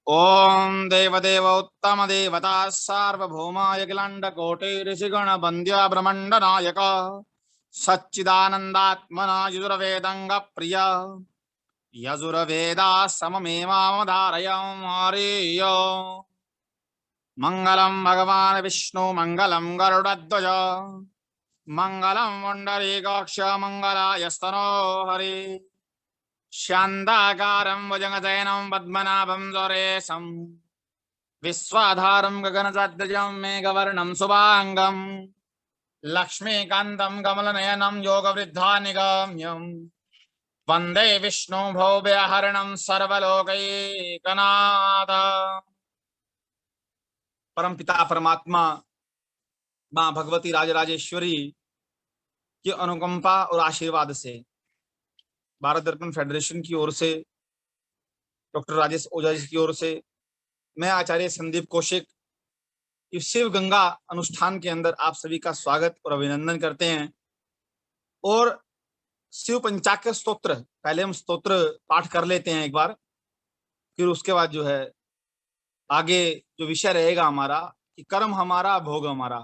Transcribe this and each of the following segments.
ओम देवदेव उत्तम देवता सार्वभौमाय अखिलांड कोटि ऋषिगण वंद्य ब्रह्मांड नायक सच्चिदानंदात्मना यजुर्वेदंग प्रिय यजुर्वेदा सममेवावधारयं हरिय मंगलम भगवान विष्णु मंगलम गरुड़ध्वज मंगलम पुंडरीकाक्ष मंगलायस्तनो हरि शांताकारं भुजगशयनं पद्मनाभं सुरेशं विश्वाधारं गगनसदृशं मेघवर्णं शुभांगं लक्ष्मीकान्तं कमलनयनं योगवृद्धानिगम्यं वंदे विष्णु भव्यहरणं सर्वलोकैकनाथ। परमपिता परमात्मा मां भगवती राजराजेश्वरी की अनुकंपा और आशीर्वाद से भारत दर्पण फेडरेशन की ओर से, डॉक्टर राजेश ओझा जी की ओर से, मैं आचार्य संदीप कौशिक इस शिव गंगा अनुष्ठान के अंदर आप सभी का स्वागत और अभिनंदन करते हैं। और शिव पंचाक्षर स्तोत्र, पहले हम स्तोत्र पाठ कर लेते हैं एक बार, फिर उसके बाद जो है आगे जो विषय रहेगा हमारा कि कर्म हमारा भोग हमारा,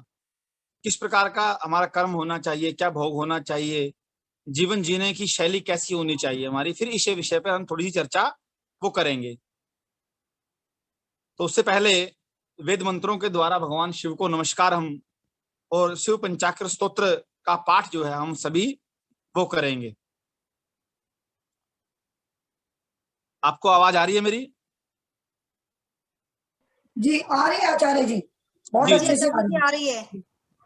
किस प्रकार का हमारा कर्म होना चाहिए, क्या भोग होना चाहिए, जीवन जीने की शैली कैसी होनी चाहिए हमारी, फिर इस विषय पर हम थोड़ी सी चर्चा वो करेंगे। तो उससे पहले वेद मंत्रों के द्वारा भगवान शिव को नमस्कार हम और शिव पंचाक्षर स्तोत्र का पाठ जो है हम सभी वो करेंगे। आपको आवाज आ रही है मेरी? जी आ रही है आचार्य जी, बहुत जी, अच्छे से आ रही है।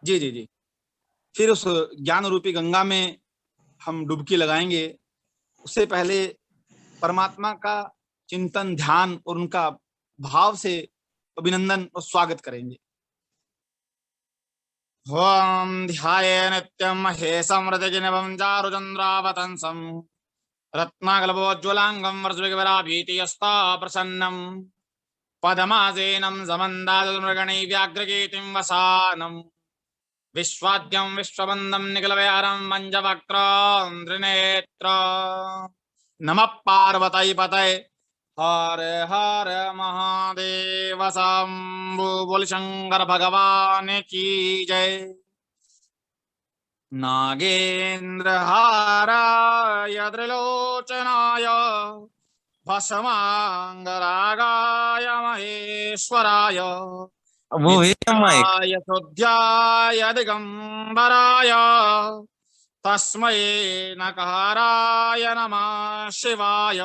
जी जी जी। फिर उस ज्ञान रूपी गंगा में हम डुबकी लगाएंगे। उससे पहले परमात्मा का चिंतन, ध्यान और उनका भाव से अभिनंदन और स्वागत करेंगे। ओम ध्याये नित्यं महेशं रजगिनवं चारुचन्द्रावतंसं रत्नाकल्पोज्ज्वलांगं वर्षविवराभीतियस्ता प्रसन्नं पदमासेनं समन्दातुमृगणैः व्याघ्रकीर्तिं वसानं विश्वाद्यं विश्वबन्धं निखिलविहारं पञ्चवक्त्रं त्रिनेत्र। नमः पार्वती पतये हर हर महादेव शंभु। बोल शंकर भगवान की जय। नागेंद्र हाराय त्रिलोचनाय भस्मांगरागाय महेश्वराय नित्याय शुद्ध्याय दिगंबराय तस्मै नकाराय नमः शिवाय।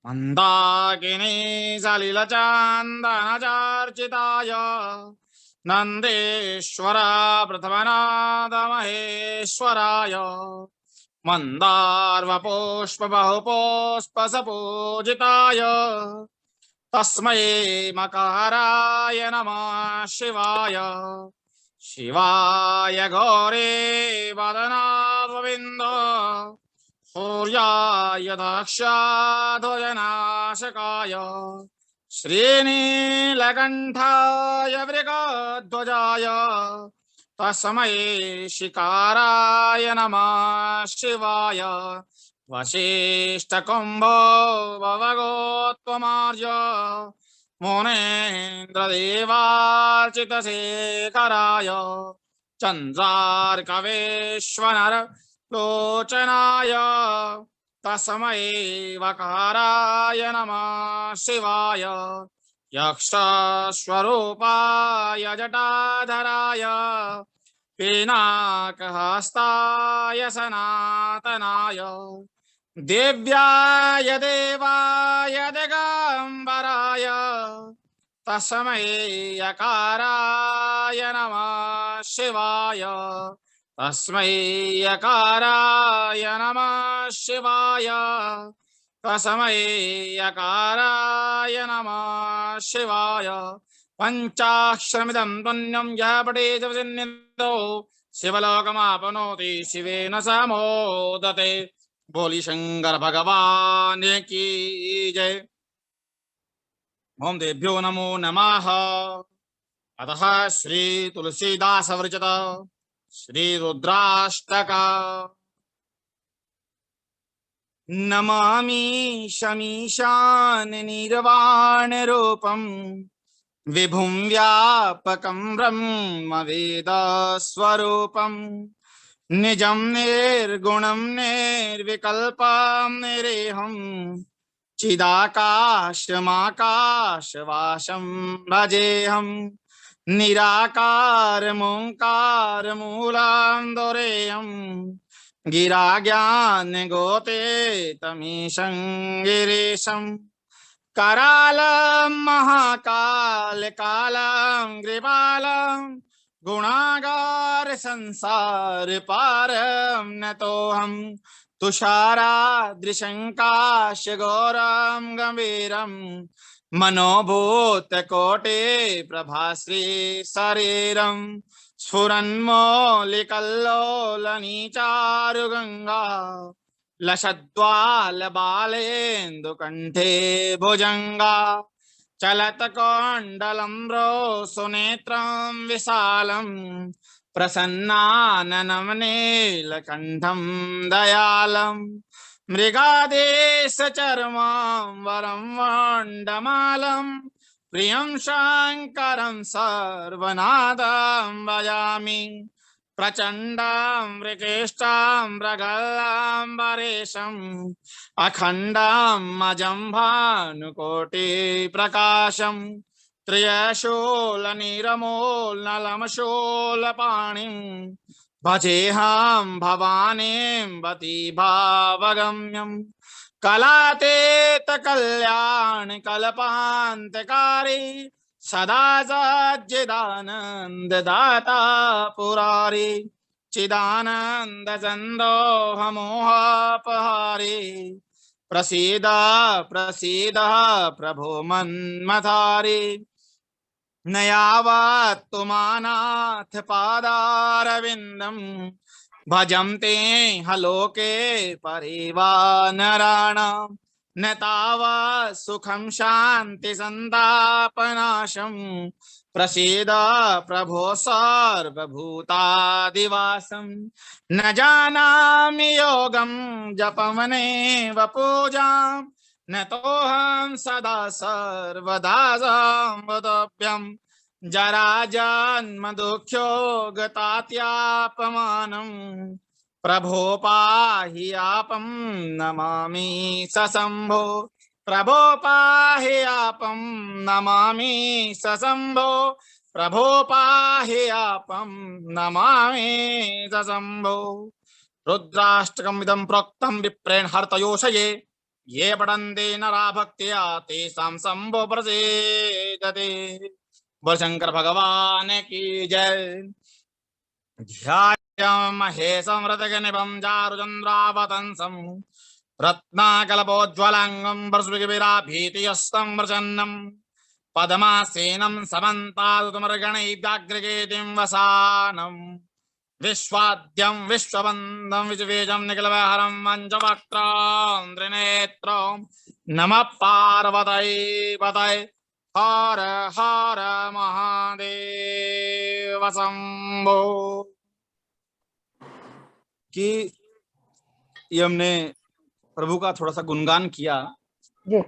मंदाकिनी सलिलचान्दनचार्चिताय नंदेश्वर प्रथमनाद महेश्वराय मंदार्वपुष्प बहुपुष्प सपूजिताय तस्मै मकाराय नमः शिवाय। शिवाय गौरे वदनारविन्द सूर्याय दक्षाध्वजनाशकाय श्रीनीलकण्ठाय वृषध्वजाय तस्मै शिकाराय नमः शिवाय। वसिष्ठकुम्भो भवगोत्तमार्य मुनीन्द्रदेवार्चितशेखराय चन्द्रार्कवेश्वनर लोचनाय तस्मै वकाराय नमः शिवाय। यक्षस्वरूपाय जटाधराय पिनाकहस्ताय सनातनाय देव्याय देवाय दिगंबराय तस्मै यकाराय नमः शिवाय। तस्मै यकाराय नमः शिवाय। तस्मै यकाराय नमः शिवाय। पंचाक्षरमिदं पुण्यं यः पठेत् सिद्धिर्निधौ शिवलोकमाप्नोति शिवेन समोदते। बोली शंकर भगवान की जय। ओम देभ्यो नमो नमः। अतः श्री तुलसीदास विरचित श्री रुद्राष्टक नमामि शमीशान निर्वाण रूपम विभुं व्यापकं ब्रह्म वेद स्वरूपम निजं निर्गुणं निर्विकल्पं निरेहं चिदाकाशमाकाशवासं भजेऽहं निराकारमोङ्कारमूलान्दोरेयं गिराज्ञानगोते तमीशं गिरीशं करालं महाकाल कालं ग्रीवालं गुणागार संसार पारं नतोऽहं तुषाराद्रिशङ्काश गौरं गंभीरं मनोभूतकोटे प्रभाश्री शरीरं स्फुरन्मौलिकल्लोलनीचारुगङ्गा लसद्वालबालेन्दुकण्ठे भुजङ्गा चलत्कौण्डलं रोसुनेत्रं विशालं प्रसन्नाननं नीलकण्ठं दयालं मृगादेशचर्मां वरं वण्डमालं प्रियं शङ्करं सर्वनादं भजामि प्रचण्डां मृगेष्टां मृगलाम्बरेशम् अखण्डां अजं भानुकोटिप्रकाशं त्र्यशूलनिरमूलनलमशूलपाणिं भजेऽहं भवानीं भक्तिभावगम्यं कलातीत कल्याण कल्पान्तकारी सदा सच्चिदानन्ददाता पुरारी चिदानन्द चन्दोहमोहापहारी प्रसीद प्रसीद प्रभो मन्मथारी न यावत् तुमानाथ पादारविन्दं भजन्ते हलोके परिवानराणां न तावत् सुखं शान्ति सन्तापनाशं प्रसीद प्रभो सर्वभूतादिवासं न जानामि योगं जपमनेव पूजां न तोऽहं सदा सर्वदा संवदभ्यं जराजन्म दुःख्यो गतात्यापमानं प्रभो पाहि आपं नमामि सशम्भो प्रभो पाहि आपं नमामि सशम्भो प्रभो पाहि आपं नमामि सशम्भो रुद्राष्टकमिदं प्रोक्तं विप्रेण हर्तयोषये ये पठन्ते नरा भक्त्या तेषां शम्भो प्रसीदते। बोल शंकर भगवान की जय। ध्यायामहेशं हृदयनिभं चारुचन्द्रावतंसं रत्नाकल्पोज्ज्वलाङ्गं वरसुभिराभीतिहस्तं प्रसन्नं पद्मासेनं समन्तादुतमर्गणैर्व्याघ्रकेतिं वसानं विश्वाद्यं विश्ववन्दं विश्वेशं निखिलवहरं मञ्चवक्त्रं त्रिनेत्रं नमः पार्वतये पतये हर हर महादेव शंभो। कि ये हमने प्रभु का थोड़ा सा गुणगान किया जी।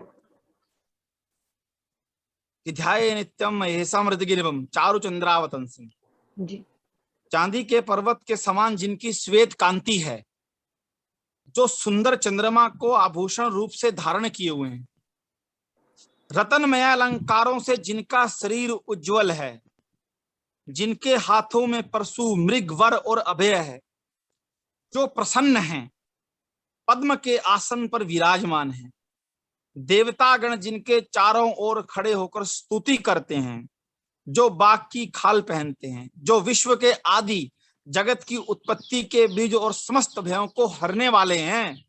कि ध्याये नित्यम महेशम हृदयगिरिवम चारु चंद्रावतंसं, जी। चांदी के पर्वत के समान जिनकी श्वेत कांति है, जो सुंदर चंद्रमा को आभूषण रूप से धारण किए हुए हैं, रतनमय अलंकारों से जिनका शरीर उज्जवल है, जिनके हाथों में परशु मृग वर और अभय है, जो प्रसन्न हैं, पद्म के आसन पर विराजमान हैं, देवतागण जिनके चारों ओर खड़े होकर स्तुति करते हैं, जो बाघ की खाल पहनते हैं, जो विश्व के आदि जगत की उत्पत्ति के बीज और समस्त भयों को हरने वाले हैं,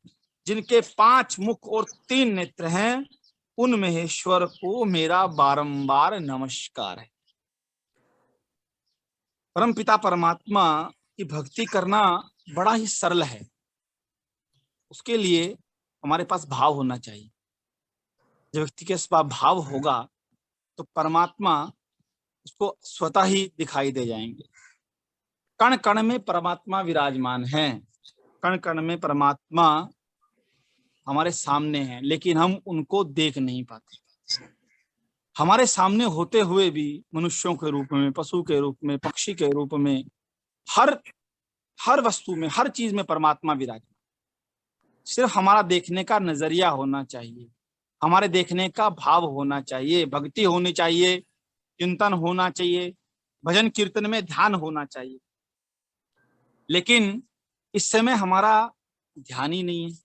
जिनके 5 मुख और 3 नेत्र हैं, उन महेश्वर को मेरा बारंबार नमस्कार है। परम पिता परमात्मा की भक्ति करना बड़ा ही सरल है। उसके लिए हमारे पास भाव होना चाहिए। जब व्यक्ति के पास भाव होगा तो परमात्मा उसको स्वतः ही दिखाई दे जाएंगे। कण कण में परमात्मा विराजमान है, कण कण में परमात्मा हमारे सामने हैं, लेकिन हम उनको देख नहीं पाते। हमारे सामने होते हुए भी मनुष्यों के रूप में, पशु के रूप में, पक्षी के रूप में, हर हर वस्तु में, हर चीज में परमात्मा विराजमान। सिर्फ हमारा देखने का नजरिया होना चाहिए, हमारे देखने का भाव होना चाहिए, भक्ति होनी चाहिए, चिंतन होना चाहिए, भजन कीर्तन में ध्यान होना चाहिए। लेकिन इस समय हमारा ध्यान ही नहीं है,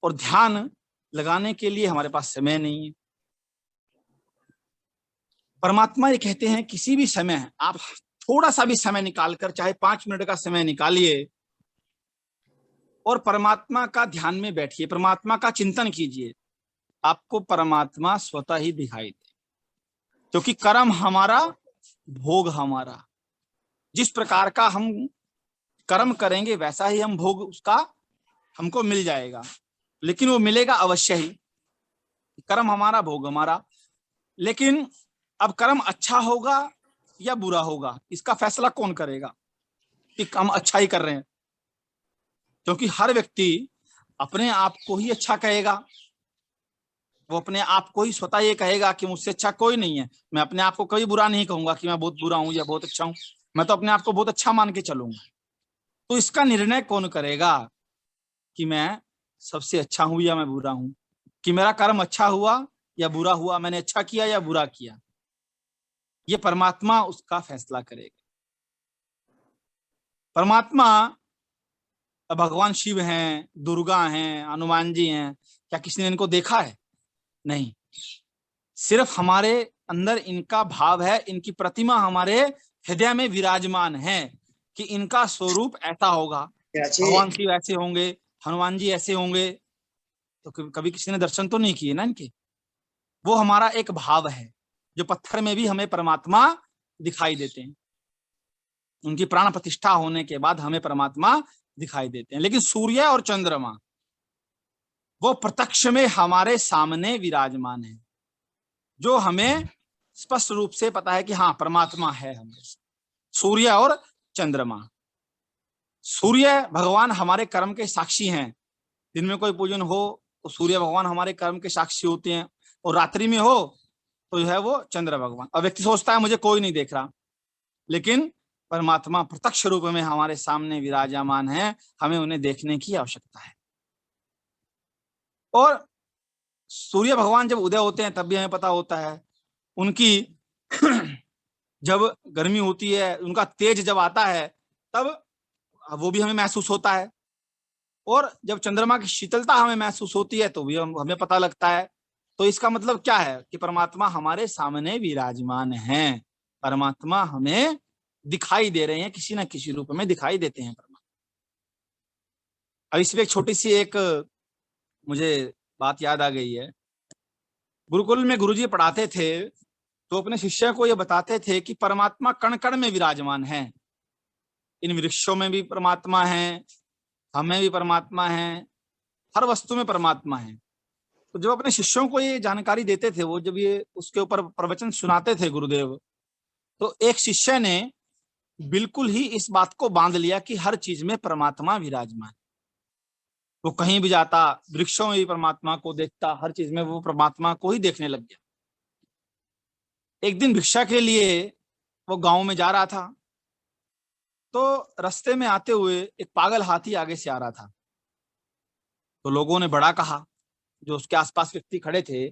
और ध्यान लगाने के लिए हमारे पास समय नहीं है। परमात्मा ये कहते हैं किसी भी समय आप थोड़ा सा भी समय निकालकर, चाहे 5 मिनट का समय निकालिए और परमात्मा का ध्यान में बैठिए, परमात्मा का चिंतन कीजिए, आपको परमात्मा स्वतः ही दिखाई दे। क्योंकि कर्म हमारा, भोग हमारा। जिस प्रकार का हम कर्म करेंगे वैसा ही हम भोग उसका हमको मिल जाएगा, लेकिन वो मिलेगा अवश्य ही। कर्म हमारा, भोग हमारा। लेकिन अब कर्म अच्छा होगा या बुरा होगा, इसका फैसला कौन करेगा कि हम अच्छा ही कर रहे हैं? क्योंकि हर व्यक्ति अपने आप को ही अच्छा कहेगा, वो अपने आप को ही स्वतः ये कहेगा कि मुझसे अच्छा कोई नहीं है। मैं अपने आप को कभी बुरा नहीं कहूंगा कि मैं बहुत बुरा हूं या बहुत अच्छा हूं, मैं तो अपने आप को बहुत अच्छा मान के चलूंगा। तो इसका निर्णय कौन करेगा कि मैं सबसे अच्छा हूं या मैं बुरा हूं, कि मेरा कर्म अच्छा हुआ या बुरा हुआ, मैंने अच्छा किया या बुरा किया? ये परमात्मा उसका फैसला करेगा। परमात्मा भगवान शिव हैं, दुर्गा हैं, हनुमान जी हैं, क्या किसी ने इनको देखा है? नहीं। सिर्फ हमारे अंदर इनका भाव है, इनकी प्रतिमा हमारे हृदय में विराजमान है कि इनका स्वरूप ऐसा होगा, भगवान शिव ऐसे होंगे, हनुमान जी ऐसे होंगे। तो कभी किसी ने दर्शन तो नहीं किए ना इनके। वो हमारा एक भाव है, जो पत्थर में भी हमें परमात्मा दिखाई देते हैं। उनकी प्राण प्रतिष्ठा होने के बाद हमें परमात्मा दिखाई देते हैं। लेकिन सूर्य और चंद्रमा वो प्रत्यक्ष में हमारे सामने विराजमान है, जो हमें स्पष्ट रूप से पता है कि हाँ परमात्मा है हमें। सूर्य और चंद्रमा। सूर्य भगवान हमारे कर्म के साक्षी हैं। दिन में कोई पूजन हो तो सूर्य भगवान हमारे कर्म के साक्षी होते हैं, और रात्रि में हो तो जो है वो चंद्र भगवान। और व्यक्ति सोचता है मुझे कोई नहीं देख रहा, लेकिन परमात्मा प्रत्यक्ष रूप में हमारे सामने विराजमान है, हमें उन्हें देखने की आवश्यकता है। और सूर्य भगवान जब उदय होते हैं तब भी हमें पता होता है, उनकी जब गर्मी होती है, उनका तेज जब आता है तब वो भी हमें महसूस होता है, और जब चंद्रमा की शीतलता हमें महसूस होती है तो भी हमें पता लगता है। तो इसका मतलब क्या है कि परमात्मा हमारे सामने विराजमान है, परमात्मा हमें दिखाई दे रहे हैं, किसी न किसी रूप में दिखाई देते हैं परमात्मा। अब इसमें एक छोटी सी एक मुझे बात याद आ गई है। गुरुकुल में गुरुजी पढ़ाते थे तो अपने शिष्य को ये बताते थे कि परमात्मा कण कण में विराजमान है। इन वृक्षों में भी परमात्मा है, हमें भी परमात्मा है, हर वस्तु में परमात्मा है। तो जब अपने शिष्यों को ये जानकारी देते थे, वो जब ये उसके ऊपर प्रवचन सुनाते थे गुरुदेव, तो एक शिष्य ने बिल्कुल ही इस बात को बांध लिया कि हर चीज में परमात्मा विराजमान। वो कहीं भी जाता, वृक्षों में भी परमात्मा को देखता, हर चीज में वो परमात्मा को ही देखने लग गया। एक दिन भिक्षा के लिए वो गांव में जा रहा था, तो रास्ते में आते हुए एक पागल हाथी आगे से आ रहा था। तो लोगों ने बड़ा कहा, जो उसके आसपास व्यक्ति खड़े थे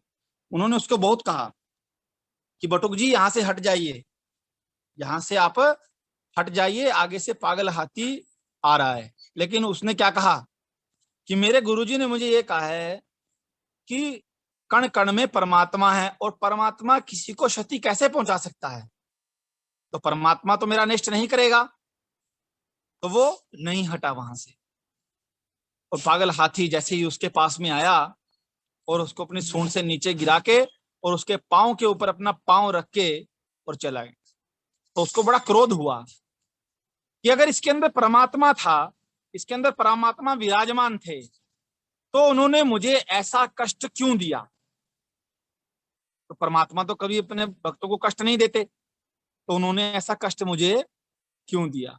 उन्होंने उसको बहुत कहा कि बटुक जी यहाँ से हट जाइए, यहाँ से आप हट जाइए, आगे से पागल हाथी आ रहा है। लेकिन उसने क्या कहा कि मेरे गुरुजी ने मुझे ये कहा है कि कण कण में परमात्मा है, और परमात्मा किसी को क्षति कैसे पहुंचा सकता है, तो परमात्मा तो मेरा अनिष्ट नहीं करेगा। तो वो नहीं हटा वहां से, और पागल हाथी जैसे ही उसके पास में आया और उसको अपनी सूंड से नीचे गिरा के और उसके पांव के ऊपर अपना पांव रख के और चला गया। तो उसको बड़ा क्रोध हुआ कि अगर इसके अंदर परमात्मा था, इसके अंदर परमात्मा विराजमान थे, तो उन्होंने मुझे ऐसा कष्ट क्यों दिया? तो परमात्मा तो कभी अपने भक्तों को कष्ट नहीं देते, तो उन्होंने ऐसा कष्ट मुझे क्यों दिया?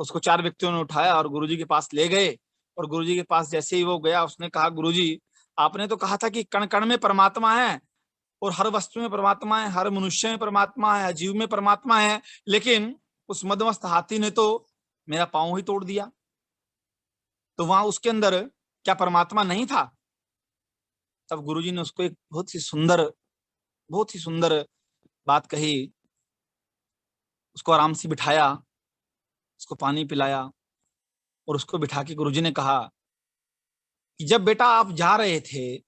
उसको 4 व्यक्तियों ने उठाया और गुरुजी के पास ले गए और गुरुजी के पास जैसे ही वो गया, उसने कहा, गुरुजी आपने तो कहा था कि कण कण में परमात्मा है और हर वस्तु में परमात्मा है, हर मनुष्य में परमात्मा है, जीव में परमात्मा है, लेकिन उस मदमस्त हाथी ने तो मेरा पांव ही तोड़ दिया, तो वहां उसके अंदर क्या परमात्मा नहीं था? तब गुरुजी ने उसको एक बहुत ही सुंदर बात कही। उसको आराम से बिठाया, उसको पानी पिलाया और उसको बिठा के गुरुजी ने कहा कि जब बेटा आप जा रहे थे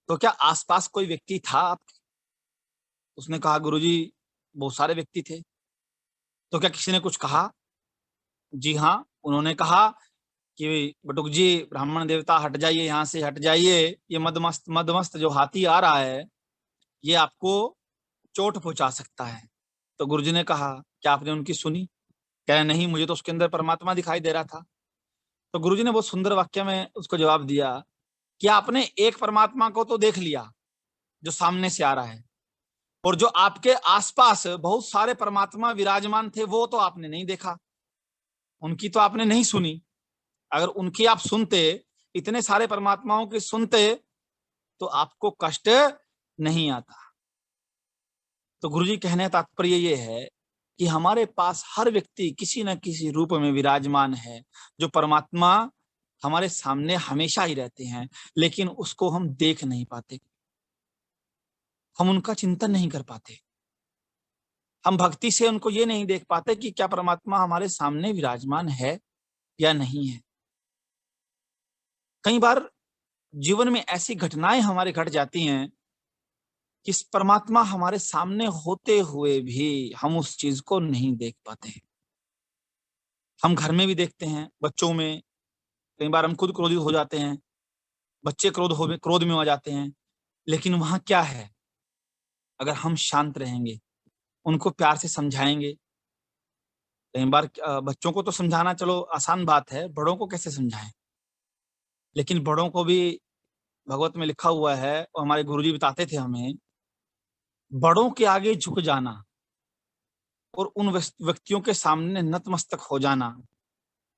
तो क्या आसपास कोई व्यक्ति था आपके? उसने कहा, गुरुजी बहुत सारे व्यक्ति थे। तो क्या किसी ने कुछ कहा? जी हाँ, उन्होंने कहा कि बटुक जी, ब्राह्मण देवता हट जाइए, यहाँ से हट जाइए, ये मदमस्त मदमस्त जो हाथी आ रहा है ये आपको चोट पहुंचा सकता है। तो गुरुजी ने कहा, क्या आपने उनकी सुनी? कह रहे, नहीं, मुझे तो उसके अंदर परमात्मा दिखाई दे रहा था। तो गुरुजी ने बहुत सुंदर वाक्य में उसको जवाब दिया कि आपने एक परमात्मा को तो देख लिया जो सामने से आ रहा है, और जो आपके आसपास बहुत सारे परमात्मा विराजमान थे वो तो आपने नहीं देखा, उनकी तो आपने नहीं सुनी। अगर उनकी आप सुनते, इतने सारे परमात्माओं की सुनते, तो आपको कष्ट नहीं आता। तो गुरुजी कहने का तात्पर्य ये है कि हमारे पास हर व्यक्ति किसी न किसी रूप में विराजमान है, जो परमात्मा हमारे सामने हमेशा ही रहते हैं, लेकिन उसको हम देख नहीं पाते, हम उनका चिंतन नहीं कर पाते, हम भक्ति से उनको ये नहीं देख पाते कि क्या परमात्मा हमारे सामने विराजमान है या नहीं है। कई बार जीवन में ऐसी घटनाएं हमारे घट जाती हैं कि इस परमात्मा हमारे सामने होते हुए भी हम उस चीज को नहीं देख पाते। हम घर में भी देखते हैं, बच्चों में कई बार हम खुद क्रोधित हो जाते हैं, बच्चे क्रोध में आ जाते हैं, लेकिन वहां क्या है? अगर हम शांत रहेंगे, उनको प्यार से समझाएंगे। कई बार बच्चों को तो समझाना चलो आसान बात है, बड़ों को कैसे समझाएं? लेकिन बड़ों को भी भगवत में लिखा हुआ है, और हमारे गुरुजी बताते थे हमें, बड़ों के आगे झुक जाना और उन व्यक्तियों के सामने नतमस्तक हो जाना,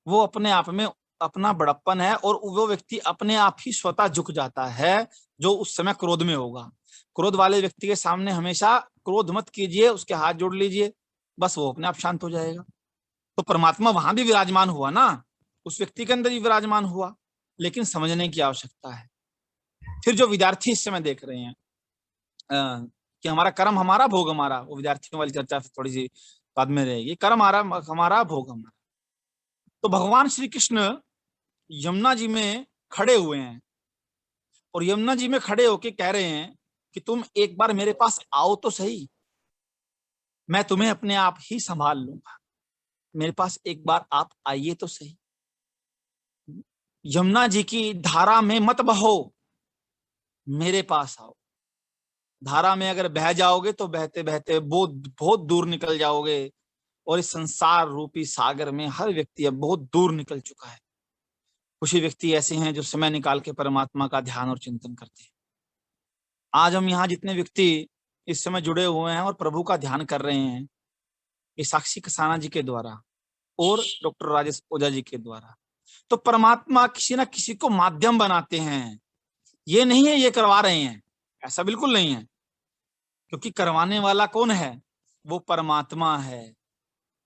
वो अपने आप में अपना बड़प्पन है, और वो व्यक्ति अपने आप ही स्वतः झुक जाता है जो उस समय क्रोध में होगा। क्रोध वाले व्यक्ति के सामने हमेशा क्रोध मत कीजिए, उसके हाथ जोड़ लीजिए, बस वो अपने आप शांत हो जाएगा। तो परमात्मा वहां भी विराजमान हुआ ना, उस व्यक्ति के अंदर भी विराजमान हुआ, लेकिन समझने की आवश्यकता है। फिर जो विद्यार्थी इस समय देख रहे हैं कि हमारा कर्म हमारा भोग हमारा, वो विद्यार्थियों वाली चर्चा थोड़ी सी बाद में रहेगी। कर्म हमारा भोग हमारा। तो भगवान श्री कृष्ण यमुना जी में खड़े हुए हैं, और यमुना जी में खड़े होके कह रहे हैं कि तुम एक बार मेरे पास आओ तो सही, मैं तुम्हें अपने आप ही संभाल लूंगा, मेरे पास एक बार आप आइए तो सही। यमुना जी की धारा में मत बहो, मेरे पास आओ। धारा में अगर बह जाओगे तो बहते बहते बहुत बहुत दूर निकल जाओगे, और इस संसार रूपी सागर में हर व्यक्ति अब बहुत दूर निकल चुका है। कुछ ही व्यक्ति ऐसे हैं जो समय निकाल के परमात्मा का ध्यान और चिंतन करते हैं। आज हम यहाँ जितने व्यक्ति इस समय जुड़े हुए हैं और प्रभु का ध्यान कर रहे हैं, ये साक्षी कसाना जी के द्वारा और डॉक्टर राजेश ओझा जी के द्वारा। तो परमात्मा किसी न किसी को माध्यम बनाते हैं, ये नहीं है ये करवा रहे हैं, ऐसा बिल्कुल नहीं है, क्योंकि करवाने वाला कौन है? वो परमात्मा है।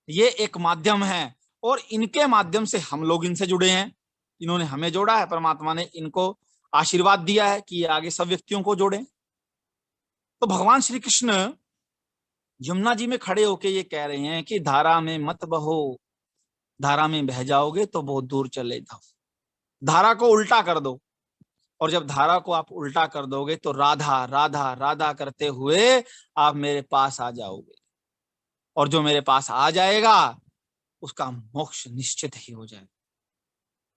ये एक माध्यम है, और इनके माध्यम से हम लोग इनसे जुड़े हैं। इन्होंने हमें जोड़ा है, परमात्मा ने इनको आशीर्वाद दिया है कि ये आगे सब व्यक्तियों को जोड़े। तो भगवान श्री कृष्ण यमुना जी में खड़े होके ये कह रहे हैं कि धारा में मत बहो, धारा में बह जाओगे तो बहुत दूर चले जाओ। धारा को उल्टा कर दो, और जब धारा को आप उल्टा कर दोगे तो राधा राधा राधा करते हुए आप मेरे पास आ जाओगे, और जो मेरे पास आ जाएगा उसका मोक्ष निश्चित ही हो जाएगा,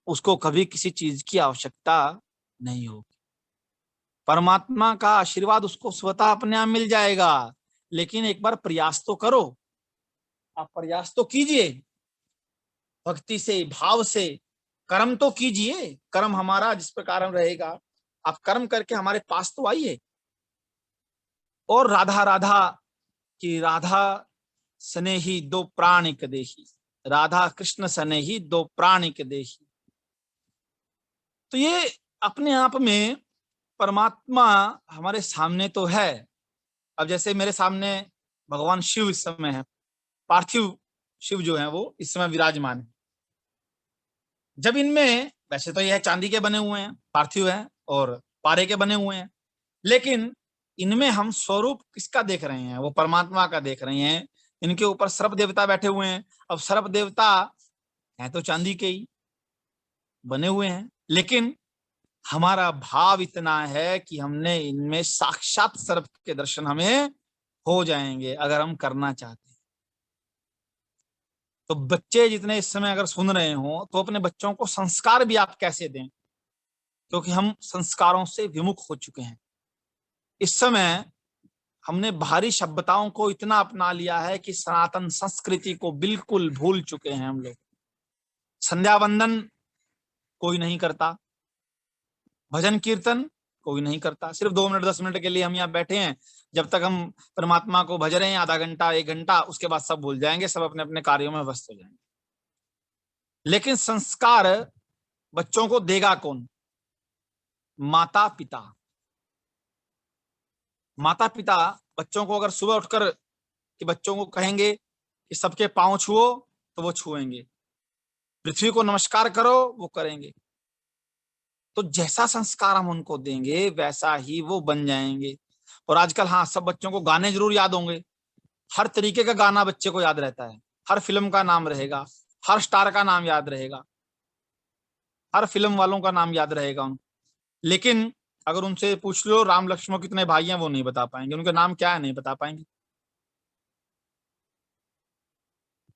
उसको कभी किसी चीज की आवश्यकता नहीं होगी। परमात्मा का आशीर्वाद उसको स्वतः अपने आप मिल जाएगा, लेकिन एक बार प्रयास तो करो, आप प्रयास तो कीजिए, भक्ति से भाव से कर्म तो कीजिए। कर्म हमारा जिस प्रकार रहेगा, आप कर्म करके हमारे पास तो आइए। और राधा राधा की राधा सने ही दो प्राणिक देही, राधा कृष्ण सने ही दो प्राणिक देही। तो ये अपने आप में परमात्मा हमारे सामने तो है। अब जैसे मेरे सामने भगवान शिव इस समय है, पार्थिव शिव जो है वो इस समय विराजमान है। जब इनमें, वैसे तो यह चांदी के बने हुए हैं, पार्थिव है और पारे के बने हुए हैं, लेकिन इनमें हम स्वरूप किसका देख रहे हैं? वो परमात्मा का देख रहे हैं। इनके ऊपर सर्प देवता बैठे हुए हैं। अब सर्प देवता है तो चांदी के ही बने हुए हैं, लेकिन हमारा भाव इतना है कि हमने इनमें साक्षात सर्प के दर्शन हमें हो जाएंगे अगर हम करना चाहते हैं। तो बच्चे जितने इस समय अगर सुन रहे हो तो अपने बच्चों को संस्कार भी आप कैसे दें, क्योंकि हम संस्कारों से विमुख हो चुके हैं। इस समय हमने बाहरी सभ्यताओं को इतना अपना लिया है कि सनातन संस्कृति को बिल्कुल भूल चुके हैं हम लोग। संध्या वंदन कोई नहीं करता, भजन कीर्तन कोई नहीं करता। सिर्फ 2 मिनट 10 मिनट के लिए हम यहाँ बैठे हैं, जब तक हम परमात्मा को भज रहे हैं आधा घंटा 1 घंटा, उसके बाद सब भूल जाएंगे, सब अपने अपने कार्यों में व्यस्त हो जाएंगे। लेकिन संस्कार बच्चों को देगा कौन? माता पिता। माता पिता बच्चों को अगर सुबह उठकर कि बच्चों को कहेंगे कि सबके पांव छुओ तो वो छुएंगे, पृथ्वी को नमस्कार करो वो करेंगे। तो जैसा संस्कार हम उनको देंगे वैसा ही वो बन जाएंगे। और आजकल हाँ, सब बच्चों को गाने जरूर याद होंगे, हर तरीके का गाना बच्चे को याद रहता है, हर फिल्म का नाम रहेगा, हर स्टार का नाम याद रहेगा, हर फिल्म वालों का नाम याद रहेगा उनको। लेकिन अगर उनसे पूछ लो राम लक्ष्मण कितने भाई हैं, वो नहीं बता पाएंगे, उनके नाम क्या है नहीं बता पाएंगे।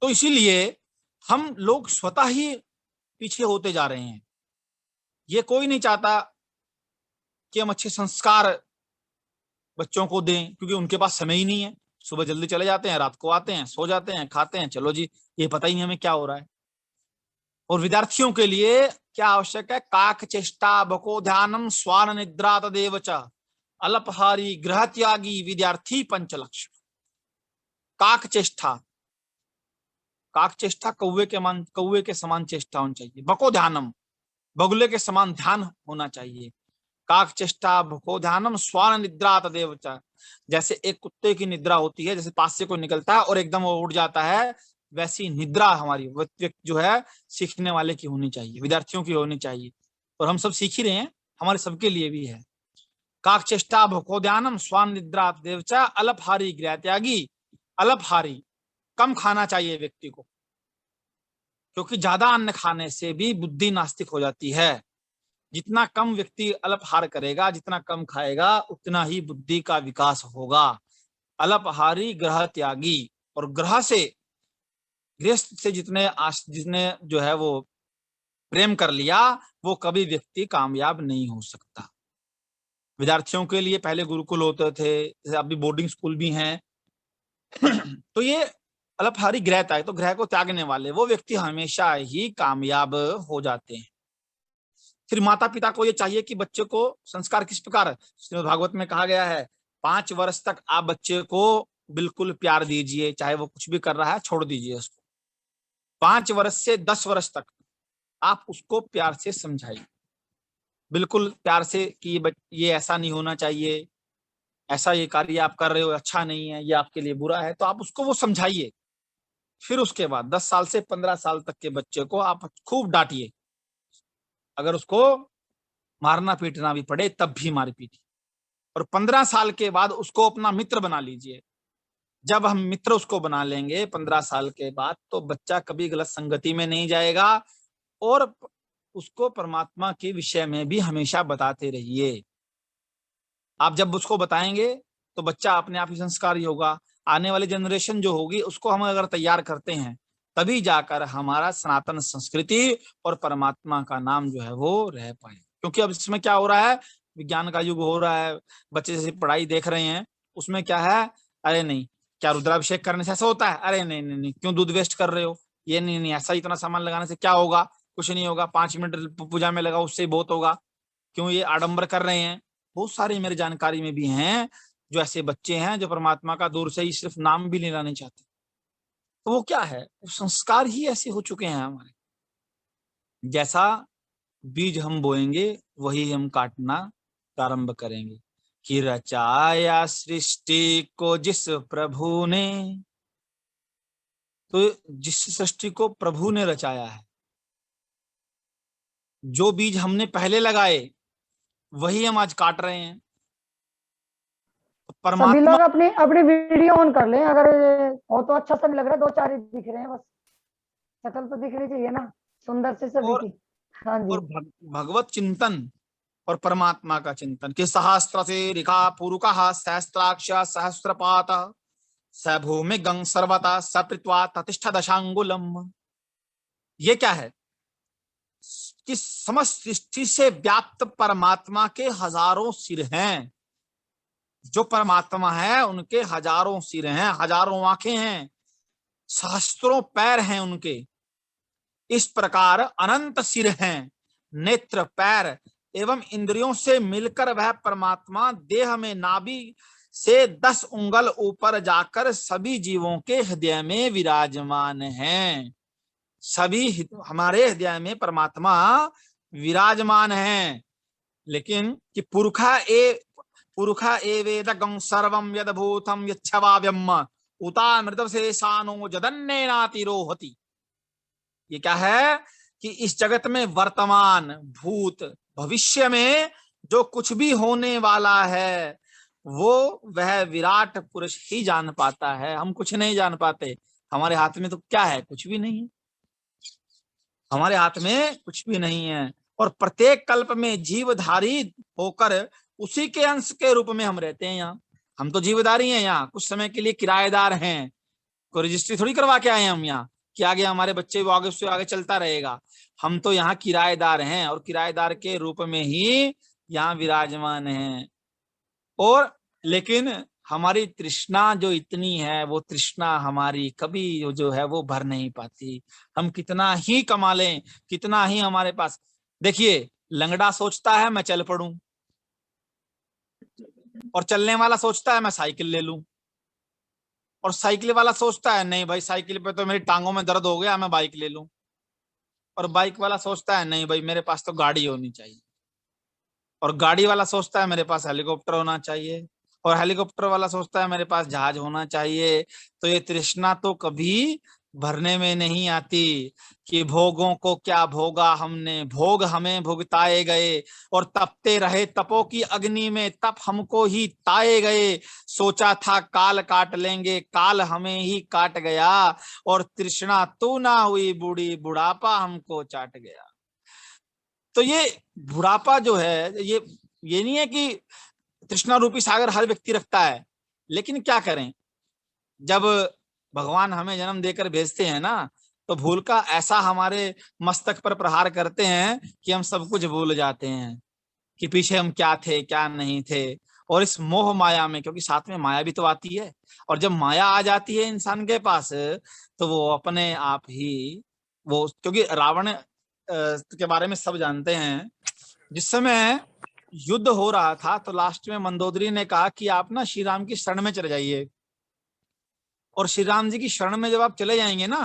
तो इसीलिए हम लोग स्वतः ही पीछे होते जा रहे हैं। ये कोई नहीं चाहता कि हम अच्छे संस्कार बच्चों को दें, क्योंकि उनके पास समय ही नहीं है। सुबह जल्दी चले जाते हैं, रात को आते हैं, सो जाते हैं, खाते हैं, चलो जी, ये पता ही नहीं हमें क्या हो रहा है। और विद्यार्थियों के लिए क्या आवश्यक है? काक चेष्टा बको ध्यानम स्वान निद्रा तदेव च अल्पहारी गृह त्यागी विद्यार्थी पंचलक्ष्य। काक चेष्टा, काक चेष्टा कौवे के समान चेष्टा होनी चाहिए। बको ध्यानम, बगुले के समान ध्यान होना चाहिए। काक चेष्टा भको ध्यानम स्वान निद्रा तदेव च। जैसे एक कुत्ते की निद्रा होती है, जैसे पास से कोई निकलता है और एकदम वो उड़ जाता है, वैसी निद्रा हमारी व्यक्ति जो है सीखने वाले की होनी चाहिए, विद्यार्थियों की होनी चाहिए। और हम सब सीख ही रहे हैं, हमारे सबके लिए भी है। काक चेष्टा भको ध्यानम स्वान निद्रा तदेव च अल्पहारी गृह त्यागी। अल्पहारी, कम खाना चाहिए व्यक्ति को, क्योंकि ज्यादा अन्न खाने से भी बुद्धि नास्तिक हो जाती है। जितना कम व्यक्ति अल्पहार करेगा, जितना कम खाएगा, उतना ही बुद्धि का विकास होगा। अल्पहारी ग्रह त्यागी, और ग्रह से, गृहस्थ से जितने जो है वो प्रेम कर लिया, वो कभी व्यक्ति कामयाब नहीं हो सकता। विद्यार्थियों के लिए पहले गुरुकुल होते थे, जैसे अभी बोर्डिंग स्कूल भी हैं। तो ये अल्पहारी ग्रह त्याग, तो ग्रह को त्यागने वाले वो व्यक्ति हमेशा ही कामयाब हो जाते हैं। फिर माता पिता को ये चाहिए कि बच्चे को संस्कार किस प्रकार, श्रीमद् भागवत में कहा गया है 5 वर्ष तक आप बच्चे को बिल्कुल प्यार दीजिए, चाहे वो कुछ भी कर रहा है छोड़ दीजिए उसको। 5 वर्ष से 10 वर्ष तक आप उसको प्यार से समझाइए, बिल्कुल प्यार से कि ये ऐसा नहीं होना चाहिए, ऐसा ये कार्य आप कर रहे हो अच्छा नहीं है, ये आपके लिए बुरा है, तो आप उसको वो समझाइए। फिर उसके बाद 10 साल से 15 साल तक के बच्चे को आप खूब डांटिए, अगर उसको मारना पीटना भी पड़े तब भी मार पीटिए। और 15 साल के बाद उसको अपना मित्र बना लीजिए। जब हम मित्र उसको बना लेंगे 15 साल के बाद, तो बच्चा कभी गलत संगति में नहीं जाएगा। और उसको परमात्मा के विषय में भी हमेशा बताते रहिए। आप जब उसको बताएंगे तो बच्चा अपने आप ही संस्कारी होगा। आने वाली जनरेशन जो होगी उसको हम अगर तैयार करते हैं, तभी जाकर हमारा सनातन संस्कृति और परमात्मा का नाम जो है वो रह पाए। क्योंकि अब इसमें क्या हो रहा है, विज्ञान का युग हो रहा है, बच्चे जैसे पढ़ाई देख रहे हैं, उसमें क्या है, अरे नहीं, क्या रुद्राभिषेक करने से ऐसा होता है, अरे नहीं नहीं नहीं, क्यों दूध वेस्ट कर रहे हो, ये नहीं नहीं, ऐसा इतना सामान लगाने से क्या होगा, कुछ नहीं होगा, 5 मिनट पूजा में लगाओ उससे बहुत होगा, क्यों ये आडंबर कर रहे हैं। बहुत सारी मेरी जानकारी में भी हैं जो ऐसे बच्चे हैं जो परमात्मा का दूर से ही सिर्फ नाम भी लेना नहीं चाहते। तो वो क्या है, वो संस्कार ही ऐसे हो चुके हैं हमारे। जैसा बीज हम बोएंगे वही हम काटना प्रारंभ करेंगे। कि रचाया सृष्टि को जिस प्रभु ने, तो जिस सृष्टि को प्रभु ने रचाया है, जो बीज हमने पहले लगाए वही हम आज काट रहे हैं। तो सभी परमात्मा, लोग अपनी अपनी वीडियो ऑन कर लें, अगर हो तो अच्छा सा नहीं लग रहा है, दो चार ही दिख रहे हैं बस, शक्ल तो दिखनी चाहिए ना सुंदर से सभी और की। हाँ जी। और भगवत चिंतन और परमात्मा का चिंतन कि सहस्त्र से रिका पुरुका सहस्त्राक्ष सहस्त्रपात स भूमि गंग सर्वता सपृत्वा ततिष्ठ दशांगुलम। ये क्या है कि समस्त सृष्टि से व्याप्त परमात्मा के हजारों सिर हैं। जो परमात्मा है उनके हजारों सिर हैं, हजारों आंखें हैं, सहस्त्रों पैर हैं उनके। इस प्रकार अनंत सिर हैं, नेत्र, पैर एवं इंद्रियों से मिलकर वह परमात्मा देह में नाभि से 10 उंगल ऊपर जाकर सभी जीवों के हृदय में विराजमान हैं। सभी हमारे हृदय में परमात्मा विराजमान हैं। लेकिन कि पुरुखा ए वेदगं सर्वं यद्भूतं यच्छवाव्यम उता मृतव से सानो जदन्नेनातिरोहति। ये क्या है कि इस जगत में वर्तमान, भूत, भविष्य में जो कुछ भी होने वाला है वो वह विराट पुरुष ही जान पाता है। हम कुछ नहीं जान पाते। हमारे हाथ में तो क्या है, कुछ भी नहीं है। हमारे हाथ में कुछ भी नहीं है। और प्रत्येक कल्प में जीवधारी होकर उसी के अंश के रूप में हम रहते हैं। यहाँ हम तो जीवधारी हैं, यहाँ कुछ समय के लिए किराएदार हैं। कोई रजिस्ट्री थोड़ी करवा के आए हैं हम यहाँ कि आगे हमारे बच्चे वो आगे उससे आगे चलता रहेगा। हम तो यहाँ किराएदार हैं और किराएदार के रूप में ही यहाँ विराजमान हैं। और लेकिन हमारी तृष्णा जो इतनी है, वो तृष्णा हमारी कभी जो है वो भर नहीं पाती। हम कितना ही कमा लें, कितना ही हमारे पास, देखिए लंगड़ा सोचता है मैं चल पड़ूं, और चलने वाला सोचता है मैं साइकिल ले लूं, और साइकिल वाला सोचता है नहीं भाई साइकिल पे तो मेरी टांगों में दर्द हो गया, मैं बाइक ले लूं, और बाइक वाला सोचता है नहीं भाई मेरे पास तो गाड़ी होनी चाहिए, और गाड़ी वाला सोचता है मेरे पास हेलीकॉप्टर होना चाहिए, और हेलीकॉप्टर वाला सोचता है मेरे पास जहाज होना चाहिए। तो ये तृष्णा तो कभी भरने में नहीं आती कि भोगों को क्या भोगा हमने, भोग हमें भुगताए गए, और तपते रहे तपो की अग्नि में, तप हमको ही ताए गए। सोचा था काल काट लेंगे, काल हमें ही काट गया, और तृष्णा तू ना हुई बूढ़ी, बुढ़ापा हमको चाट गया। तो ये बुढ़ापा जो है, ये नहीं है कि तृष्णा रूपी सागर हर व्यक्ति रखता है, लेकिन क्या करें, जब भगवान हमें जन्म देकर भेजते हैं ना, तो भूल का ऐसा हमारे मस्तक पर प्रहार करते हैं कि हम सब कुछ भूल जाते हैं कि पीछे हम क्या थे क्या नहीं थे। और इस मोह माया में, क्योंकि साथ में माया भी तो आती है, और जब माया आ जाती है इंसान के पास तो वो अपने आप ही वो, क्योंकि रावण के बारे में सब जानते हैं। जिस समय युद्ध हो रहा था तो लास्ट में मंदोदरी ने कहा कि आप ना श्री राम की शरण में चले जाइए, और श्री राम जी की शरण में जब आप चले जाएंगे ना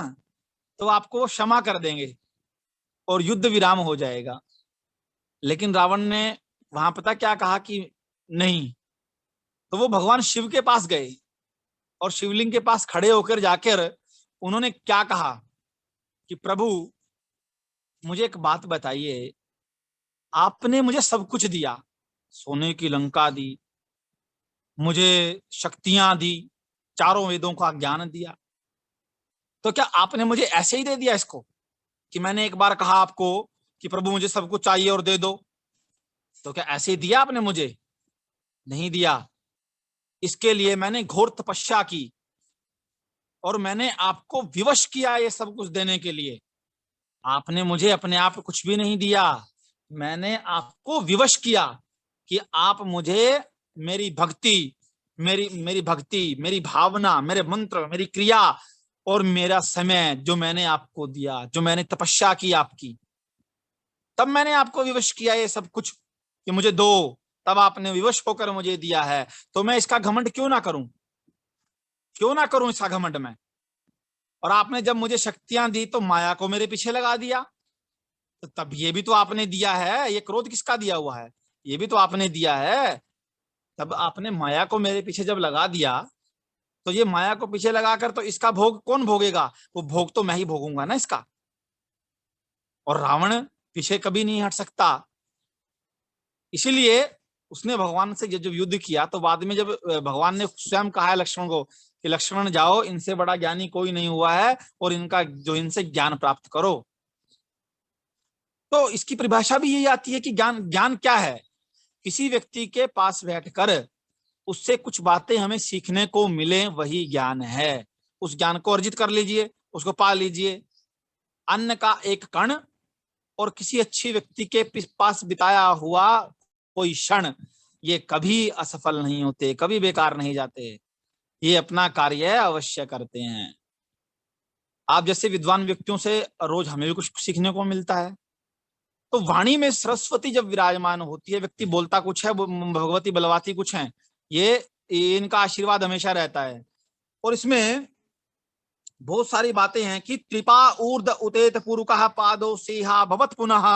तो आपको वो क्षमा कर देंगे और युद्ध विराम हो जाएगा। लेकिन रावण ने वहां पता क्या कहा कि नहीं। तो वो भगवान शिव के पास गए और शिवलिंग के पास खड़े होकर जाकर उन्होंने क्या कहा कि प्रभु मुझे एक बात बताइए, आपने मुझे सब कुछ दिया, सोने की लंका दी, मुझे शक्तियां दी, चारों वेदों का ज्ञान दिया, तो क्या आपने मुझे ऐसे ही दे दिया इसको कि मैंने एक बार कहा आपको कि प्रभु मुझे सब कुछ चाहिए और दे दो, तो क्या ऐसे ही दिया आपने मुझे? नहीं दिया। इसके लिए मैंने घोर तपस्या की और मैंने आपको विवश किया ये सब कुछ देने के लिए। आपने मुझे अपने आप कुछ भी नहीं दिया, मैंने आपको विवश किया कि आप मुझे मेरी भक्ति, मेरी भावना, मेरे मंत्र, मेरी क्रिया और मेरा समय जो मैंने आपको दिया, जो मैंने तपस्या की आपकी, तब मैंने आपको विवश किया ये सब कुछ कि मुझे दो, तब आपने विवश होकर मुझे दिया है। तो मैं इसका घमंड क्यों ना करूं, क्यों ना करूं इसका घमंड मैं। और आपने जब मुझे शक्तियां दी तो माया को मेरे पीछे लगा दिया, तो तब ये भी तो आपने दिया है, ये क्रोध किसका दिया हुआ है, ये भी तो आपने दिया है। तब आपने माया को मेरे पीछे जब लगा दिया, तो ये माया को पीछे लगाकर तो इसका भोग कौन भोगेगा, वो भोग तो मैं ही भोगूंगा ना इसका। और रावण पीछे कभी नहीं हट सकता। इसीलिए उसने भगवान से जब युद्ध किया, तो बाद में जब भगवान ने स्वयं कहा है लक्ष्मण को कि लक्ष्मण जाओ, इनसे बड़ा ज्ञानी कोई नहीं हुआ है, और इनका जो इनसे ज्ञान प्राप्त करो। तो इसकी परिभाषा भी यही आती है कि ज्ञान क्या है। किसी व्यक्ति के पास बैठकर उससे कुछ बातें हमें सीखने को मिले, वही ज्ञान है। उस ज्ञान को अर्जित कर लीजिए, उसको पा लीजिए। अन्न का एक कण और किसी अच्छी व्यक्ति के पास बिताया हुआ कोई क्षण, ये कभी असफल नहीं होते, कभी बेकार नहीं जाते, ये अपना कार्य अवश्य करते हैं। आप जैसे विद्वान व्यक्तियों से रोज हमें भी कुछ सीखने को मिलता है। तो वाणी में सरस्वती जब विराजमान होती है, व्यक्ति बोलता कुछ है, भगवती बलवाती कुछ है, ये इनका आशीर्वाद हमेशा रहता है। और इसमें बहुत सारी बातें हैं कि त्रिपा ऊर्ध उतेत पुरुषः पादो सेहा भवत पुनः